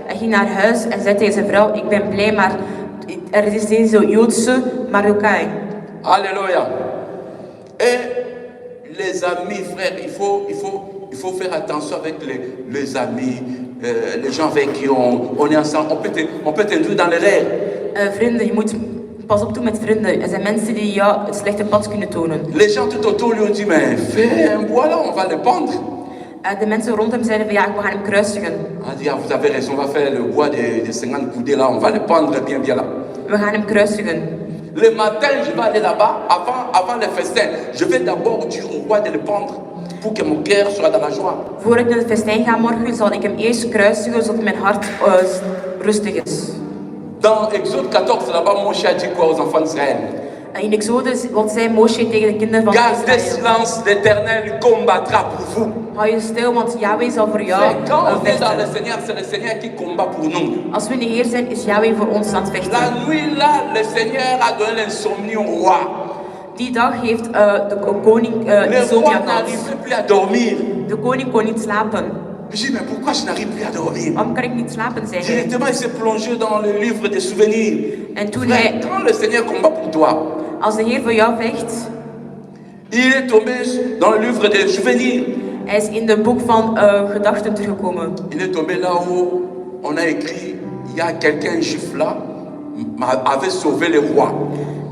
Hij ging naar huis en zei tegen zijn vrouw, ik ben blij, maar er is deze Joodse Mordecai. Alléluia. Et les amis, frère, il faut faire attention avec les amis, les gens avec qui on est ensemble. On peut t'induire dans l'erreur. Vrienden, je moet pas op doen met vrienden. Er zijn mensen die jou het slechte pad kunnen tonen. Les gens tout autour lui ont dit, mais fais un bois là, on va le pendre. De mensen rond hem zeiden van ja, we gaan hem kruisigen. On a dit, ah, vous avez raison, on va faire le bois de 50 coudées là, on va le pendre bien là. We gaan hem kruisigen. Le matin, je vais aller là-bas, avant le festin. Je vais d'abord dire au roi de le pendre pour que mon cœur soit dans la joie. Voor ik naar het festijn ga morgen, zal ik hem eerst kruisigen, zodat mijn hart rustig is. Dans Exode 14, là-bas, Moshe a dit quoi aux enfants d'Israël? In Exodus, wat zei Moshe tegen de kinderen van Gardez Israël? silence, l'Éternel combattra pour vous. Hou je stil, want Yahweh zal voor jou Quand on est dans le vechten. Seigneur, c'est le Seigneur qui combat pour nous. Als we in de Heer zijn, is Yahweh voor ons aan het La vechten. nuit là, le Seigneur a donné l'insomnie au roi. Die dag heeft de koning Le insomnia roi gehad. n'arrivait plus à dormir. De koning kon niet slapen. Je dis, mais pourquoi je n'arrive plus à dormir? Waarom kan ik niet slapen, zei hij. Directement, il s'est plongé dans le livre des souvenirs. En toen Frère, hij, quand le Seigneur combat pour toi, als de Heer voor jou vecht, il est tombé dans le livre des souvenirs. hij is in de boek van gedachten teruggekomen. Il est tombé là où on a écrit, il y a quelqu'un juif là, avait sauvé le roi.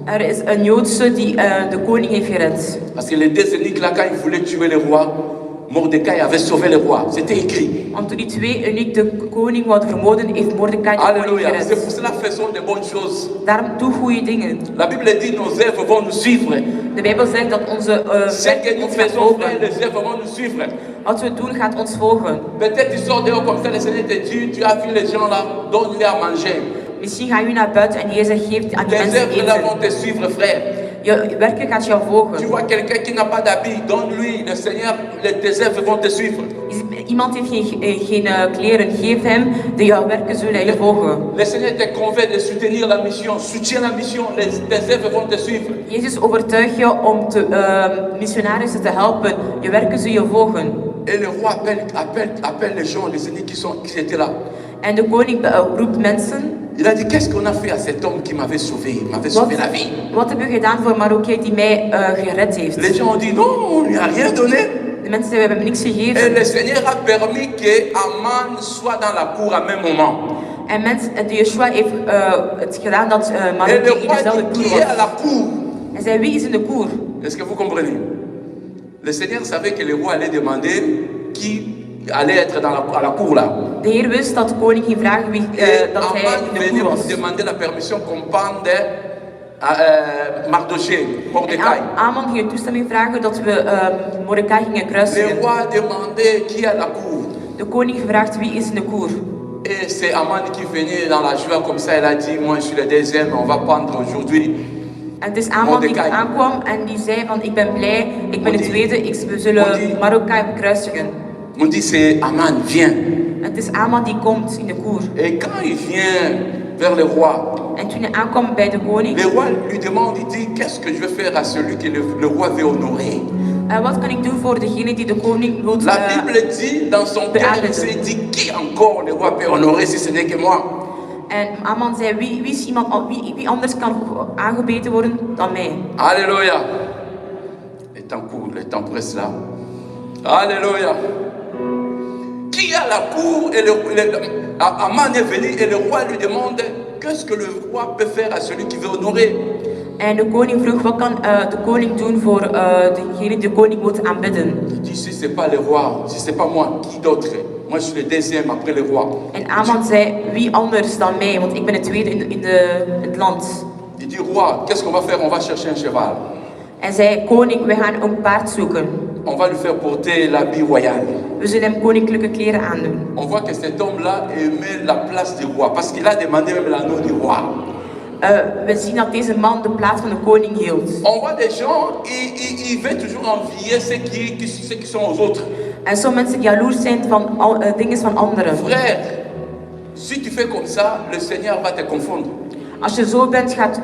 Er is een Joodse die de koning heeft gered. Parce que les deux eunuques là, quand ils voulaient tuer le roi, Mordecai avait sauvé le roi. C'était écrit. Want toen die twee uniek de koning wilden vermoorden, heeft Mordecai de koning Alléluia. C'est gered. pour cela faisons de bonnes choses. Daarom doe goede dingen. La Bible dit nos œuvres vont nous suivre. De Bijbel zegt dat onze Ce que werk nous ons gaat faisons, frère, volgen. les œuvres vont nous suivre. Wat we doen gaat ons volgen. Peut-être tu sors dehors comme ça, le Seigneur te dit, tu as vu les gens là, donne-les à manger. Misschien ga je naar buiten en de Heer zegt, geef aan die Tes mensen œuvres là eten. vont te suivre, frère. Je werken gaat jou Tu volgen. vois quelqu'un qui n'a pas d'habit, donne-lui, le Seigneur, tes œuvres vont te suivre. Iemand heeft geen kleren, geef hem, de jouw werken zullen je volgen. Le Seigneur te convainc de soutenir la mission, soutiens la mission, tes œuvres vont te suivre. Jezus overtuigt je om missionarissen te helpen, je werken zullen je volgen. Et le roi appelle les gens, les ennemis qui étaient là. En de koning roept mensen. Il a dit, qu'est-ce qu'on a fait à cet homme qui m'avait sauvé la vie? Wat hebben we gedaan voor Marokko die mij gered heeft? Les gens ont dit, non, on lui a rien donné. De mensen zeiden, we hebben hem niks Et gegeven. le Seigneur a permis que Aman soit dans la cour à même moment. En de Yeshua heeft het gedaan dat Et Marokko le in roi dezelfde dit, koer qui est à was. la cour? Hij zei, wie is in de koer? Est-ce que vous comprenez? Le Seigneur savait que le roi allait demander qui allait être à la cour là. De Heer wist dat de koning ging vragen Et dat hij Aman in de venait koer pour was. demander la permission qu'on pende Mardoché, En Mordecai. Aman ging toestemming vragen dat we Mordecai gingen Le kruisigen. roi demandait qui est à la cour. De koning gevraagd wie is in de koer. Et c'est Aman qui venait dans la joie comme ça, il a dit, moi je suis le deuxième, on va prendre aujourd'hui. En het is Aman die Mordecai. aankwam en die zei van ik ben blij, ik ben de Modi- tweede, we zullen Modi- Marokko kruisigen. On dit c'est Aman, viens. En het is Aman die komt in de koer. Et quand il vient vers le roi, En toen hij aankwam bij de koning, le roi lui demande, il dit, qu'est-ce que je vais faire à celui que le roi veut honorer? wat kan ik doen voor degene die de koning wil La Bible dit dans son cœur, il s'est dit, qui encore le roi peut honorer si ce n'est que moi? En Aman zei, wie is iemand, wie anders kan aangebeten worden dan mij? Alléluia. Le temps court, le temps presse là. Alléluia. Qui est à la cour et Aman est venu et le roi lui demande qu'est-ce que le roi peut faire à celui qui veut honorer. En de koning vroeg, wat kan de koning doen voor degene die de koning moet aanbidden? Il dit si c'est pas le roi, si c'est pas moi, qui d'autre? Moi je suis le deuxième après le roi. En Aman zei, wie anders dan mij, want ik ben de tweede in het land. Il dit roi, qu'est-ce qu'on va faire? On va chercher un cheval. En zei, koning, we gaan een paard zoeken. On va lui faire porter l'habit royal. We zullen hem koninklijke kleren aandoen. On voit que cet homme-là aimait la place du roi parce qu'il a demandé même l'anneau du roi. We zien dat deze man de plaats van de koning hield. On voit des gens, ils veulent toujours envier ceux qui sont aux autres. En sommige mensen die jaloers zijn van dingen van anderen. Frère, si tu fais comme ça, le Seigneur va te confondre. Als je zo bent, gaat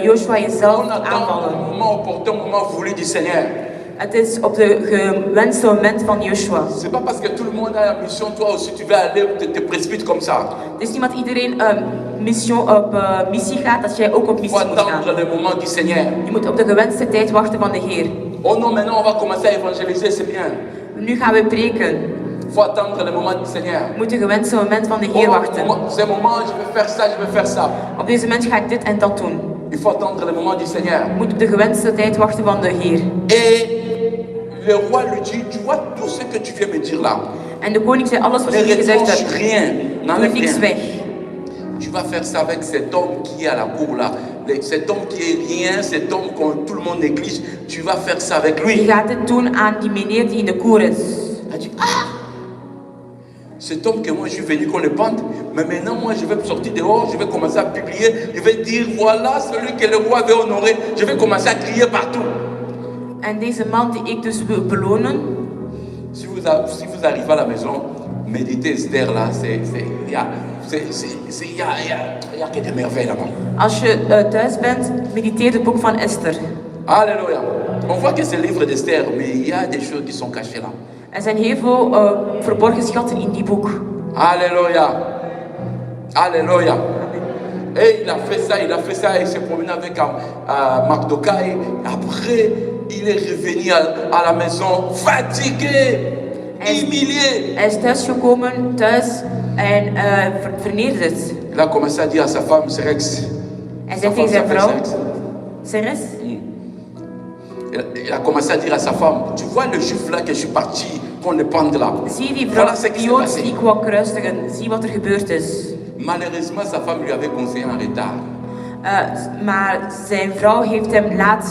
Joshua jezelf On attend aanvallen. le moment opportun, le moment voulu du Seigneur. Het is op de gewenste moment van Joshua. C'est pas parce que tout le monde a une mission, toi aussi tu vas aller, te précipites comme ça. Het is niet dat iedereen op missie gaat, dat jij ook op Il faut missie moet gaan. attendre le moment du Seigneur. Je moet op de gewenste tijd wachten van de Heer. Oh non, maintenant on va commencer à évangéliser, c'est bien. Nu gaan we preken. Il faut attendre le moment du Seigneur. We moeten gewenste moment van de Heer Oh, wachten. c'est le moment, je vais faire ça, je vais faire ça. Op deze moment ga ik dit en dat doen. Il faut attendre le moment du Seigneur. We moeten op de gewenste tijd wachten van de Heer. Et le roi lui dit, tu vois tout ce que tu viens me dire là. En de koning zei alles wat Ne je gezegd retranche hebt. rien, Doe n'enlève niks rien. weg. Tu vas faire ça avec cet homme qui est à la cour là. Cet homme qui est rien, cet homme que tout le monde néglige. Tu vas faire ça avec Je lui. gaat dit doen aan die meneer die in de koer is. Elle dit, ah! Cet homme que moi je suis venu qu'on le pende, mais maintenant moi je vais sortir dehors, je vais commencer à publier, je vais dire voilà celui que le roi veut honorer, je vais commencer à crier partout. En deze man die ik dus wil belonen. Si vous arrivez à la maison, méditez Esther là, il y a que des merveilles là-bas. Als je thuis bent, mediteer het boek van Esther. Alléluia. On voit que c'est le livre d'Esther, mais il y a des choses qui sont cachées là. Er zijn heel veel verborgen schatten in die boek. Alléluia. Alléluia. Et il a fait ça, il s'est promené avec Mardokhai. Après, il est revenu à la maison fatigué, humilié. Hij is thuisgekomen, thuis en vernederd. Il a commencé à dire à sa femme, Serex. Hij zei tegen zijn vrouw, Seres, il a commencé à dire à sa femme, tu vois le juif là que je suis parti, qu'on le pende là. zie je die vrouw, Voilà ce qui die s'est Jood passé. die ik wou kruisigen, zie wat er gebeurd is. Malheureusement, sa femme lui avait conseillé en retard. Maar zijn vrouw heeft hem laat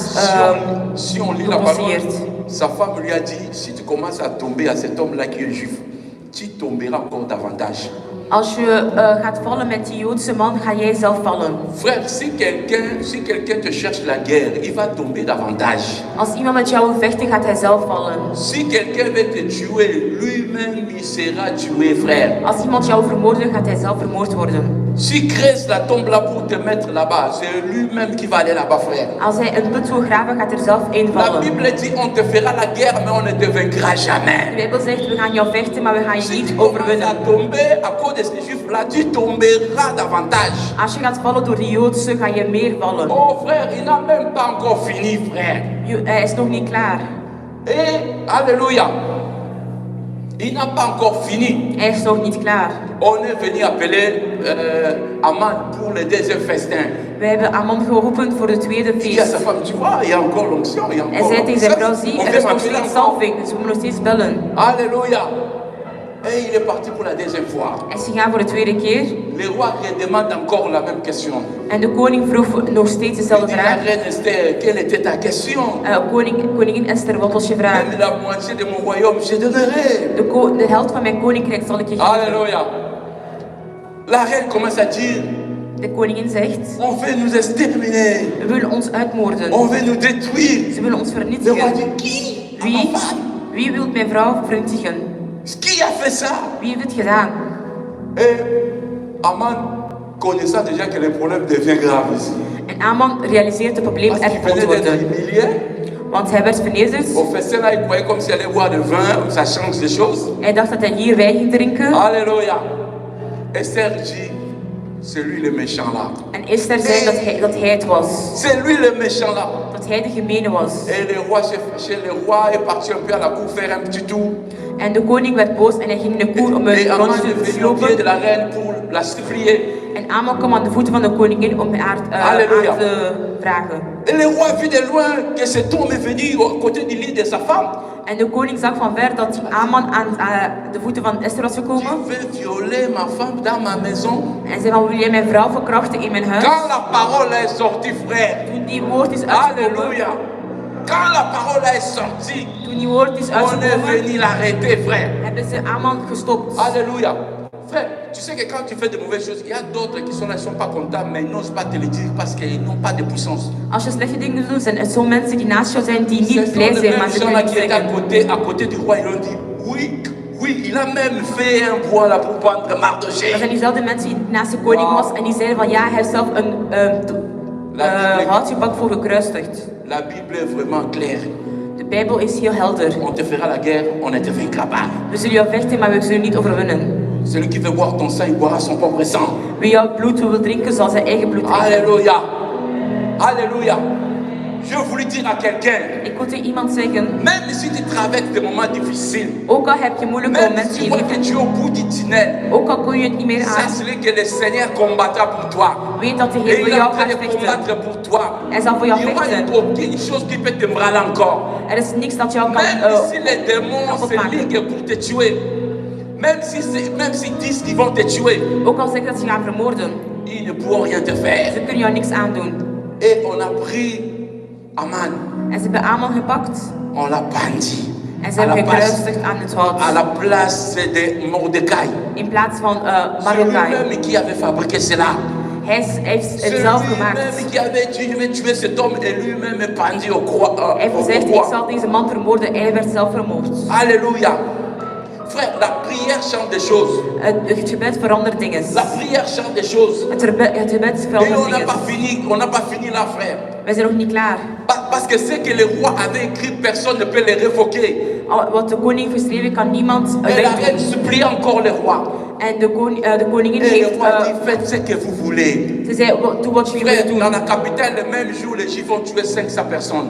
Si on lit la parole, geconseilleerd. sa femme lui a dit, si tu commences à tomber à cet homme-là qui est juif, tu tomberas encore davantage. Als je gaat vallen met die Joodse man, ga jij zelf vallen. Frère, si quelqu'un te cherche la guerre, il va tomber davantage. Als iemand met jou wil vechten, gaat hij zelf vallen. Si quelqu'un veut te tuer, lui-même il sera tué, frère. Als iemand jou vermoorden, gaat hij zelf vermoord worden. Si creuse la tombe là pour te mettre là-bas, c'est lui-même qui va aller là-bas, frère. Als hij een put wil graven, gaat er zelf La invallen. Bible dit, on te fera la guerre, mais on ne te vaincra De jamais. Bijbel zegt, we gaan jou vechten, maar we gaan je Si tu niet commences overwinnen. à tomber à cause de ces juifs-là, tu tomberas davantage. Als je gaat vallen door die Joodse, ga je meer vallen. Oh frère, il n'a même pas encore fini, frère. Hij is nog niet klaar. Et alléluia. Il n'a pas encore fini. Hij is nog niet klaar. On est venu appeler Aman pour le deuxième festin. We hebben Amman geroepen voor de tweede Il dit à sa feest. femme, tu vois, il y a encore l'onction, il y a Hij encore zei tegen zijn vrouw, l'onction. zie, On er fait is nog m'appeler steeds encore. salving, dus we moeten nog steeds bellen. Alléluia. Et il est parti pour la deuxième fois. Hij is gegaan voor de tweede keer. Le roi redemande encore la même question. En de koning vroeg nog steeds Il dezelfde dit, la vraag. reine Esther, quelle était ta question? Koningin Esther, wat was je vraag? Même la moitié de mon royaume, je donnerai. De helft van mijn koninkrijk zal ik je geven. Alléluia. La reine commence à dire, De koningin zegt, on veut nous exterminer. we willen ons uitmoorden. On veut nous détruire. Ze willen ons Le roi vernietigen. dit, qui? À Wie? ma femme. Wie wil mijn vrouw vernietigen? Qui a fait ça? Wie heeft het gedaan? Et Aman, connaissant déjà que le problème devient grave ici. En Aman realiseert het probleem Parce qu'il erg groot venait d'être worden. humilié. Want hij werd vernederd. Au festin là, il croyait comme s'il allait boire de vin, ça change des choses. Hij dacht dat hij hier wijn ging drinken. Alléluia. Esther dit, c'est lui le méchant là. En Esther zei dat hij het was. C'est lui le méchant là. Dat hij de gemene was. Et le roi s'est fâché, le roi est parti un peu à la cour faire un petit tour. En de koning werd boos en hij ging in de koer om Et een Aman rondje est te venu au pied de slopen. la reine pour la supplier. En Aman kwam aan de voeten van de koningin om haar Halleluja. aan te vragen. Et le roi vit de loin que cet homme est venu au côté du lit de sa femme. En de koning zag van ver dat die Aman aan de voeten van Esther was Tu gekomen. veux violer ma femme dans ma maison? En zei van, wil jij mijn vrouw verkrachten in mijn huis? Quand la parole est sortie, frère. Toen die woord is uitgekomen, Alléluia. Quand la parole est sortie, toen die woord is on est uitgekomen, venu l'arrêter, frère. hebben ze Aman gestopt. Alléluia. Frère, tu sais que quand tu fais de mauvaises choses, il y a d'autres qui sont là, ils ne sont pas contents, mais ils n'osent pas te le dire parce qu'ils n'ont pas de puissance. Als je slechte dingen doet, zijn er zo mensen die naast jou zijn die Ce niet sont blij les zijn, maar mêmes ze gens kunnen là niet qui étaient zeggen. à côté du roi, ils ont dit, oui, oui, il a même fait un bois là pour prendre Dat Mardochée. zijn diezelfde mensen die naast de koning was en die zeiden van ja, hij heeft zelf een hout gepakt voor gekruisigd. La Bible est vraiment claire. De Bijbel is heel helder. On te fera la guerre, on ne te vaincra pas. We zullen jou vechten, maar we zullen niet overwinnen. Celui qui veut boire ton sang, il boira son propre sang. Wie jouw bloed wil drinken, zal zijn eigen bloed drinken. Alléluia. Alléluia. Je voulais dire à quelqu'un, Ik wil tegen iemand zeggen, même si tu traverses des moments difficiles, ook al heb je moeilijke même momenten si in tu je vois que leven, tu es au bout du tunnel, ook al kun je het niet meer aan, sache que le Seigneur combattra pour toi. weet dat de Et Heer voor il est en jou train gaat de vechten. combattre pour toi. Hij zal voor Il jou n'y aura vechten. aucune chose qui peut t'ébranler encore. Er is niks dat jou kan Même si les démons kapot se maken. liguent pour te tuer, même s'ils disent qu'ils vont te tuer, Ook al zeggen dat ze gaan vermoorden, ils ne pourront rien te faire. ze kunnen jou niks aandoen. Et on a pris Aman, En ze hebben Aman gepakt on l'a pendu en ze à hebben la place, gekruisigd aan het hout. à la place de Mordecai. In plaats van C'est Mordecai. lui-même qui avait fabriqué cela. Hij heeft C'est het zelf lui-même gemaakt. qui avait dit, je vais tuer cet homme et lui-même est pendu au croix. Hij heeft Au gezegd, ik croix. zal deze man vermoorden. Hij werd zelf vermoord. Alléluia. Frère, la prière change des choses. Het gebed verandert dingen. La prière change des choses. Het gebed Et verandert on n'a dingen. pas fini là, frère. Wij zijn nog niet klaar. Parce que ce que le roi avait écrit, personne ne peut le révoquer. Wat de koning geschreven kan niemand Et la reine wegdoen. supplie encore le roi. En de koningin Et le heeft... roi dit, faites ce que vous voulez. Ze zei, doe wat jullie willen Frère, doen. dans la capitale, le même jour, les Juifs ont tué 500 personnes.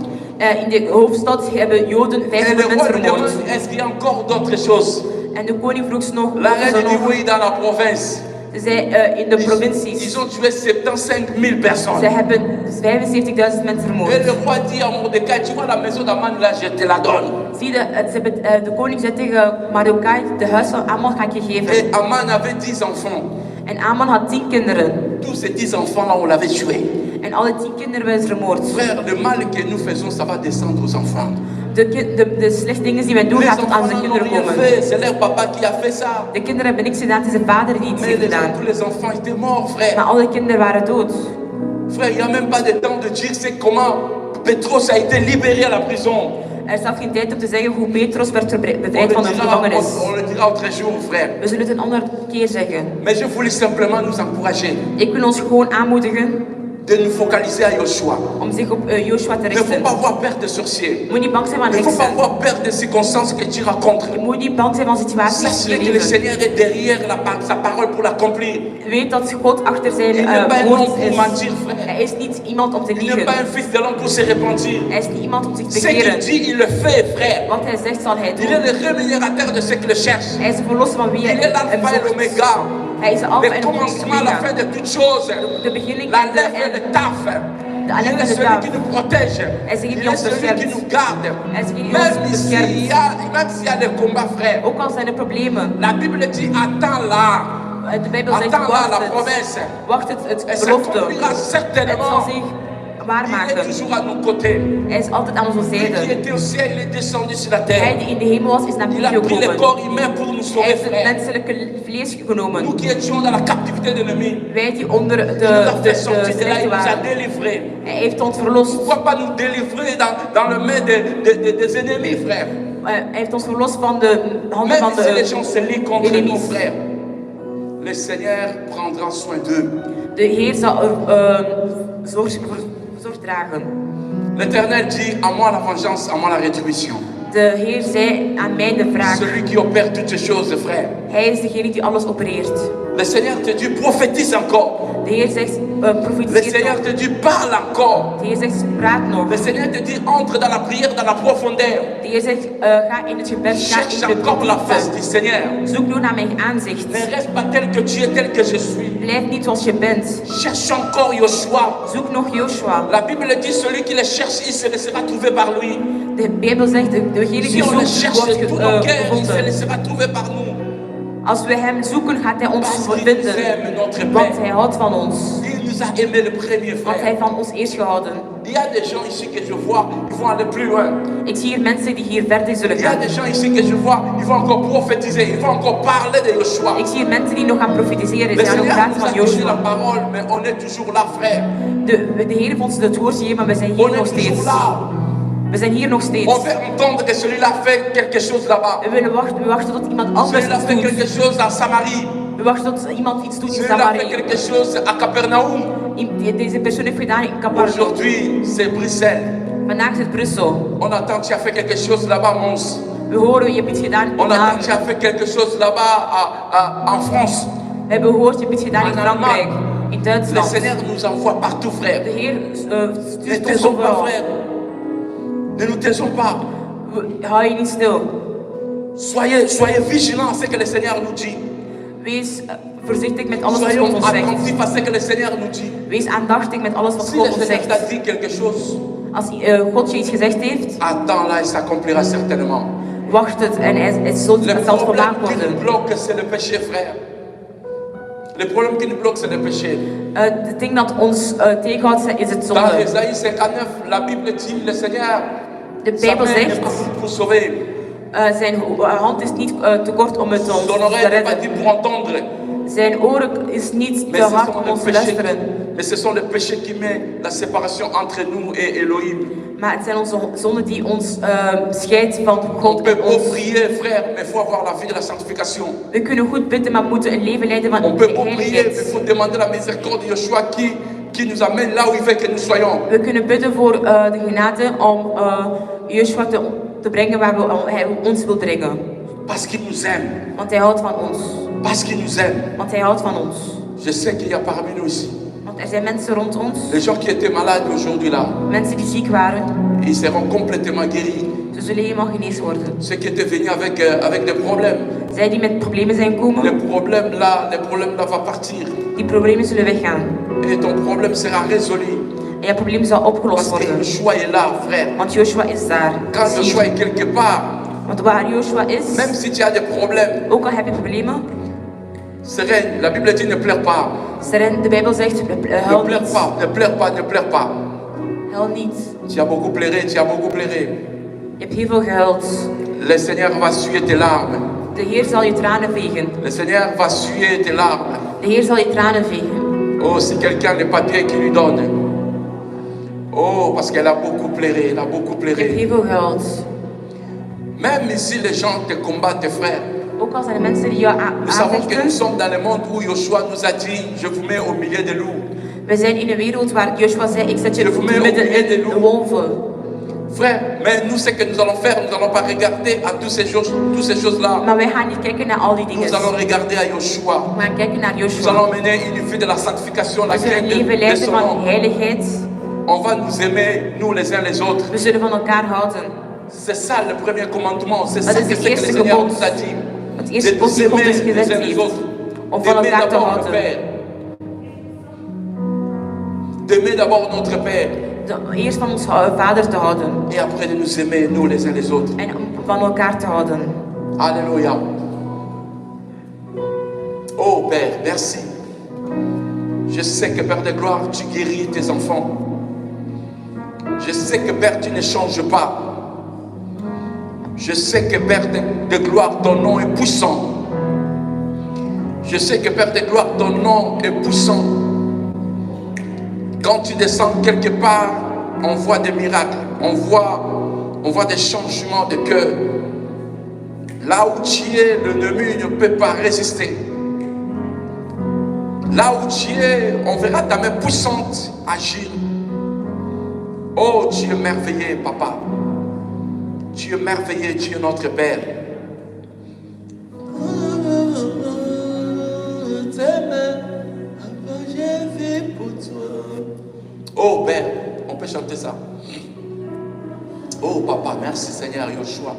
In de hoofdstad hebben Joden Et le 500 roi mensen lui demande, vermoord. est-ce qu'il y a encore d'autres choses? En de koning vroeg ze nog... La wat is reine er dit, nog? oui, dans la province. Ze zei, in de Ils provincies. ont tué 75 000 personnes. Ze hebben 75.000 mensen Et vermoord. le roi dit à Mordecai, tu vois la maison d'Aman là, je te la donne. Zie je, de koning zei tegen Mordecai, de huis van Aman ga ik je geven. Et Aman avait 10 enfants. En Aman had 10 kinderen. Tous ces 10 enfants-là, on l'avait tué. En alle 10 kinderen werden vermoord. Frère, le mal que nous faisons, ça va descendre aux enfants. De slechte dingen die wij doen, Les gaat tot aan enfants zijn n'ont kinderen rien komen. fait, c'est leur papa qui a fait ça. De kinderen hebben niks gedaan, het is de vader die iets Mais heeft gedaan. tous les enfants étaient morts, frère. Maar alle kinderen waren dood. Frère, il n'y a même pas de temps de dire c'est comment Pétros a été libéré à la prison. Er is zelf geen tijd om te zeggen hoe Petrus werd On bevrijd van de gevangenis. le dira autre jour, frère. We zullen het een andere keer zeggen. Mais je voulais simplement nous encourager Ik wil ons gewoon aanmoedigen de nous focaliser à Joshua. om zich op Joshua te Il ne faut richten. pas avoir peur des sorciers. Je moet niet bang zijn van Il ne faut pas heksen. avoir peur des circonstances que tu rencontres. Je moet niet bang zijn van situaties in Sachez je que le leven. Seigneur est derrière sa parole pour l'accomplir. Weet dat God achter zijn Il n'est pas un woord homme pour is. mentir, frère. Hij is niet iemand om te Il n'est liegen. pas un fils de l'homme pour se repentir. Hij is niet iemand om zich te Ce qu'il bekeren. dit, il le fait, frère. Wat hij zegt zal hij Il est doen. le rémunérateur de ceux qui le cherchent. Hij is de verlosser van wie Il est hij l'alpha et zoekt. l'oméga. Hij is de alfa Le en de commencement, la omega. fin de toutes choses. De beginning La en de lèvre et le eind. taf. De Il alef est en de celui taf. qui nous protège. Hij is degene Il die est ons celui qui beschermt. nous garde. Hij is degene die Même ons s'il beschermt. y a des combats, frère. Ook al zijn er problemen. La Bible dit attends là. De Bijbel zegt Attends là wacht la het. promesse. Wacht het Et ça belofte. accomplira Het zal certainement. zich Il est waarmaken. toujours à nos côtés. Hij is altijd aan onze Lui qui zijde. était au ciel, il est descendu sur la Hij terre. die in de hemel was, is naar Il a beneden pris le gekomen. corps humain pour nous Hij sauver, heeft het frère. menselijke vlees Nous genomen. qui étions dans la captivité de l'ennemi. Wij die onder Il nous a fait de sortir de là, il slechte nous a waren. délivrés. Hij heeft ons verlost. Pourquoi pas nous délivrer dans le main des ennemis, frère? Hij heeft ons verlost van de handen Même van si les gens de se lient contre nous, ennemis. frère, le Seigneur prendra soin d'eux. De Heer zal zorg dragen. L'Éternel dit, à moi la vengeance, à moi la rétribution. De Heer zei aan mij de wraak. Celui qui opère toutes choses, frère. Hij is degene die alles opereert. Le Seigneur te dit, prophétise encore. De Heer zegt, Le profeteer Seigneur nog. te dit, parle encore. De Heer zegt, praat nog. Le Seigneur te dit, entre dans la prière, dans la profondeur. De Heer zegt, ga in het gebed, ga Cherche in de encore la face du diepte. Seigneur. Zoek nu naar mijn aanzicht. Ne reste pas tel que tu es, tel que je suis. Blijf niet zoals je bent. Cherche encore Joshua. Zoek nog Joshua. La Bible dit, celui qui le cherche, il se laissera trouver par lui. De Bijbel zegt, degene Si die on le zoekt, cherche wordt de tout nos cœurs, il se gevonden. laissera trouver par nous. Als we hem zoeken, gaat hij ons Parce qu'il nous vinden. aime, notre Want Père. hij houdt van ons. Il nous a aimé le premier Want hij frère. van ons eerst gehouden. Il y a des gens ici que je vois, ils vont aller plus loin. Ik zie hier mensen die hier verder zullen Il y a gaan. des gens ici que je vois, ils vont encore prophétiser, ils vont encore parler de Joshua. Ik zie hier mensen die nog gaan profetiseren. Le Ze gaan nog Seigneur praten nous a van donné la Joshua. parole, mais on est toujours là, frère. De Heer heeft ons het woord gegeven, maar we zijn hier On nog est toujours steeds. là. We zijn hier nog steeds. On veut entendre que celui-là fait quelque chose là-bas. We wachten tot iemand anders Celui-là iets fait doet. quelque chose à Samarie. We wachten tot iemand iets doet in Celui-là fait Samarie. quelque chose à Capernaum. Deze persoon heeft gedaan in Capernaum. Aujourd'hui, c'est Bruxelles. Vandaag is het Brussel. On attend que tu as fait quelque chose là-bas, Mons. We horen, je hebt iets gedaan in On attend que tu Namen. as fait quelque chose là-bas en France. We hebben gehoord, je hebt iets gedaan in En Frankrijk. Allemagne. in Le Duitsland. Seigneur nous envoie partout, frère. De Heer Ne stuurt ons taisons pas, overal. frère. Ne nous taisons pas. Hou je niet stil. Soyez vigilants à ce que le Seigneur nous dit. Wees voorzichtig met alles wat God Soyons ons zegt. attentifs à ce que le Seigneur nous dit. Wees aandachtig met alles wat Si God le ons Seigneur t'a zegt. dit quelque chose, Als God je iets gezegd heeft, attends là, il s'accomplira certainement. wacht het en het zal Le volmaakt problème qui worden. nous bloque, c'est le péché, frère. Le problème qui nous bloque, c'est le péché. Het ding dat ons tegenhoudt is het Dans zonde. Ésaïe 59, la Bible dit, le Seigneur, De sa Bijbel main n'est zegt, pas courte pour sauver. zijn hand is niet te kort om het ons Son te oreille n'est pas redden. dit pour entendre. Zijn oren is niet Mais te ce, hard sont om les ons te péchés, luisteren. mais ce sont les péchés qui mettent la séparation entre nous et Elohim. Maar het zijn onze zonden die ons scheidt van On God peut en beau ons. prier, frère, mais il faut avoir la vie de la sanctification. We kunnen goed bidden, maar we moeten een leven leiden van On peut beau prier, mais il heiligheid. faut demander la miséricorde de Yeshua qui nous amène là où il veut que nous soyons. We kunnen bidden voor de genade om Joshua te brengen waar hij ons wil brengen. Parce qu'il nous aime. Want hij houdt van ons. Parce qu'il nous aime. Want hij houdt van ons. Je sais qu'il y a parmi nous ici Want er zijn mensen rond ons, les gens qui étaient malades aujourd'hui là, mensen die ziek waren, ils seront complètement guéris. ze zullen helemaal genezen worden. Ceux qui étaient venus avec des problèmes, Zij die met problemen zijn les komen, problèmes là vont partir. die problemen zullen weggaan. Et ton problème sera résolu. En je probleem zal opgelost Parce que worden. Yeshua est là, frère. Want Joshua is daar. Quand Is hier. Yeshua est quelque part, Want waar Joshua is, même si tu as des problèmes, ook al heb je problemen, sereine, la Bible dit ne pleure pas. Seren, de Bijbel zegt, Ne huil pleure niet. pas, ne pleure pas, ne pleure pas. Huil niet. Tu as beaucoup pleuré, tu as beaucoup pleuré. Je hebt heel veel gehuild. Le Seigneur va suer tes larmes. De Heer zal je tranen vegen. Le Seigneur va suer tes larmes. De Heer zal je tranen vegen. Oh, si quelqu'un les papiers qu'il lui donne. Oh, parce qu'elle a beaucoup pleuré, elle a beaucoup Je hebt pleuré. heel veel gehuild. Même si les gens te combattent, frère, Ook al zijn er mensen die jou nous savons que nous aanvechten. sommes dans le monde où Joshua nous a dit, je vous mets au milieu des loups. We zijn in een wereld waar Joshua zei, ik zet je Je vous mets au midden milieu des in loups. de wolven. Frère, mais nous, ce que nous allons faire, nous n'allons pas regarder à toutes ces choses-là. Maar wij gaan niet kijken naar al die dingen. Nous allons regarder à Joshua. We gaan kijken naar Nous Joshua. allons mener une vie de la sanctification, la We zullen een crainte leven de leiden son van nom. heiligheid. On va nous aimer, nous les uns les autres. We zullen van elkaar houden. C'est ça le premier commandement. C'est Dat ça is que, het c'est que le eerste Seigneur gebod. nous a dit. Het De eerste nous gebod die God aimer is les gezet uns les heeft. autres. Om van D'aimer elkaar te d'abord le houden. Père. D'aimer d'abord notre Père. Eerst van ons vader te houden. Et après de nous aimer, nous les uns les autres. En om van elkaar te houden. Alléluia. Oh Père, merci. Je sais que Père de gloire, tu guéris tes enfants. Je sais que Père, tu ne changes pas. Je sais que Père de gloire, ton nom est puissant. Je sais que Père de gloire, ton nom est puissant. Quand tu descends quelque part, on voit des miracles, on voit des changements de cœur. Là où tu es, l'ennemi ne peut pas résister. Là où tu es, on verra ta main puissante agir. Oh, tu es merveilleux, Papa. Tu es merveilleux, tu es notre Père. Oh Père, on peut chanter ça. Oh Papa, merci Seigneur Yoshua.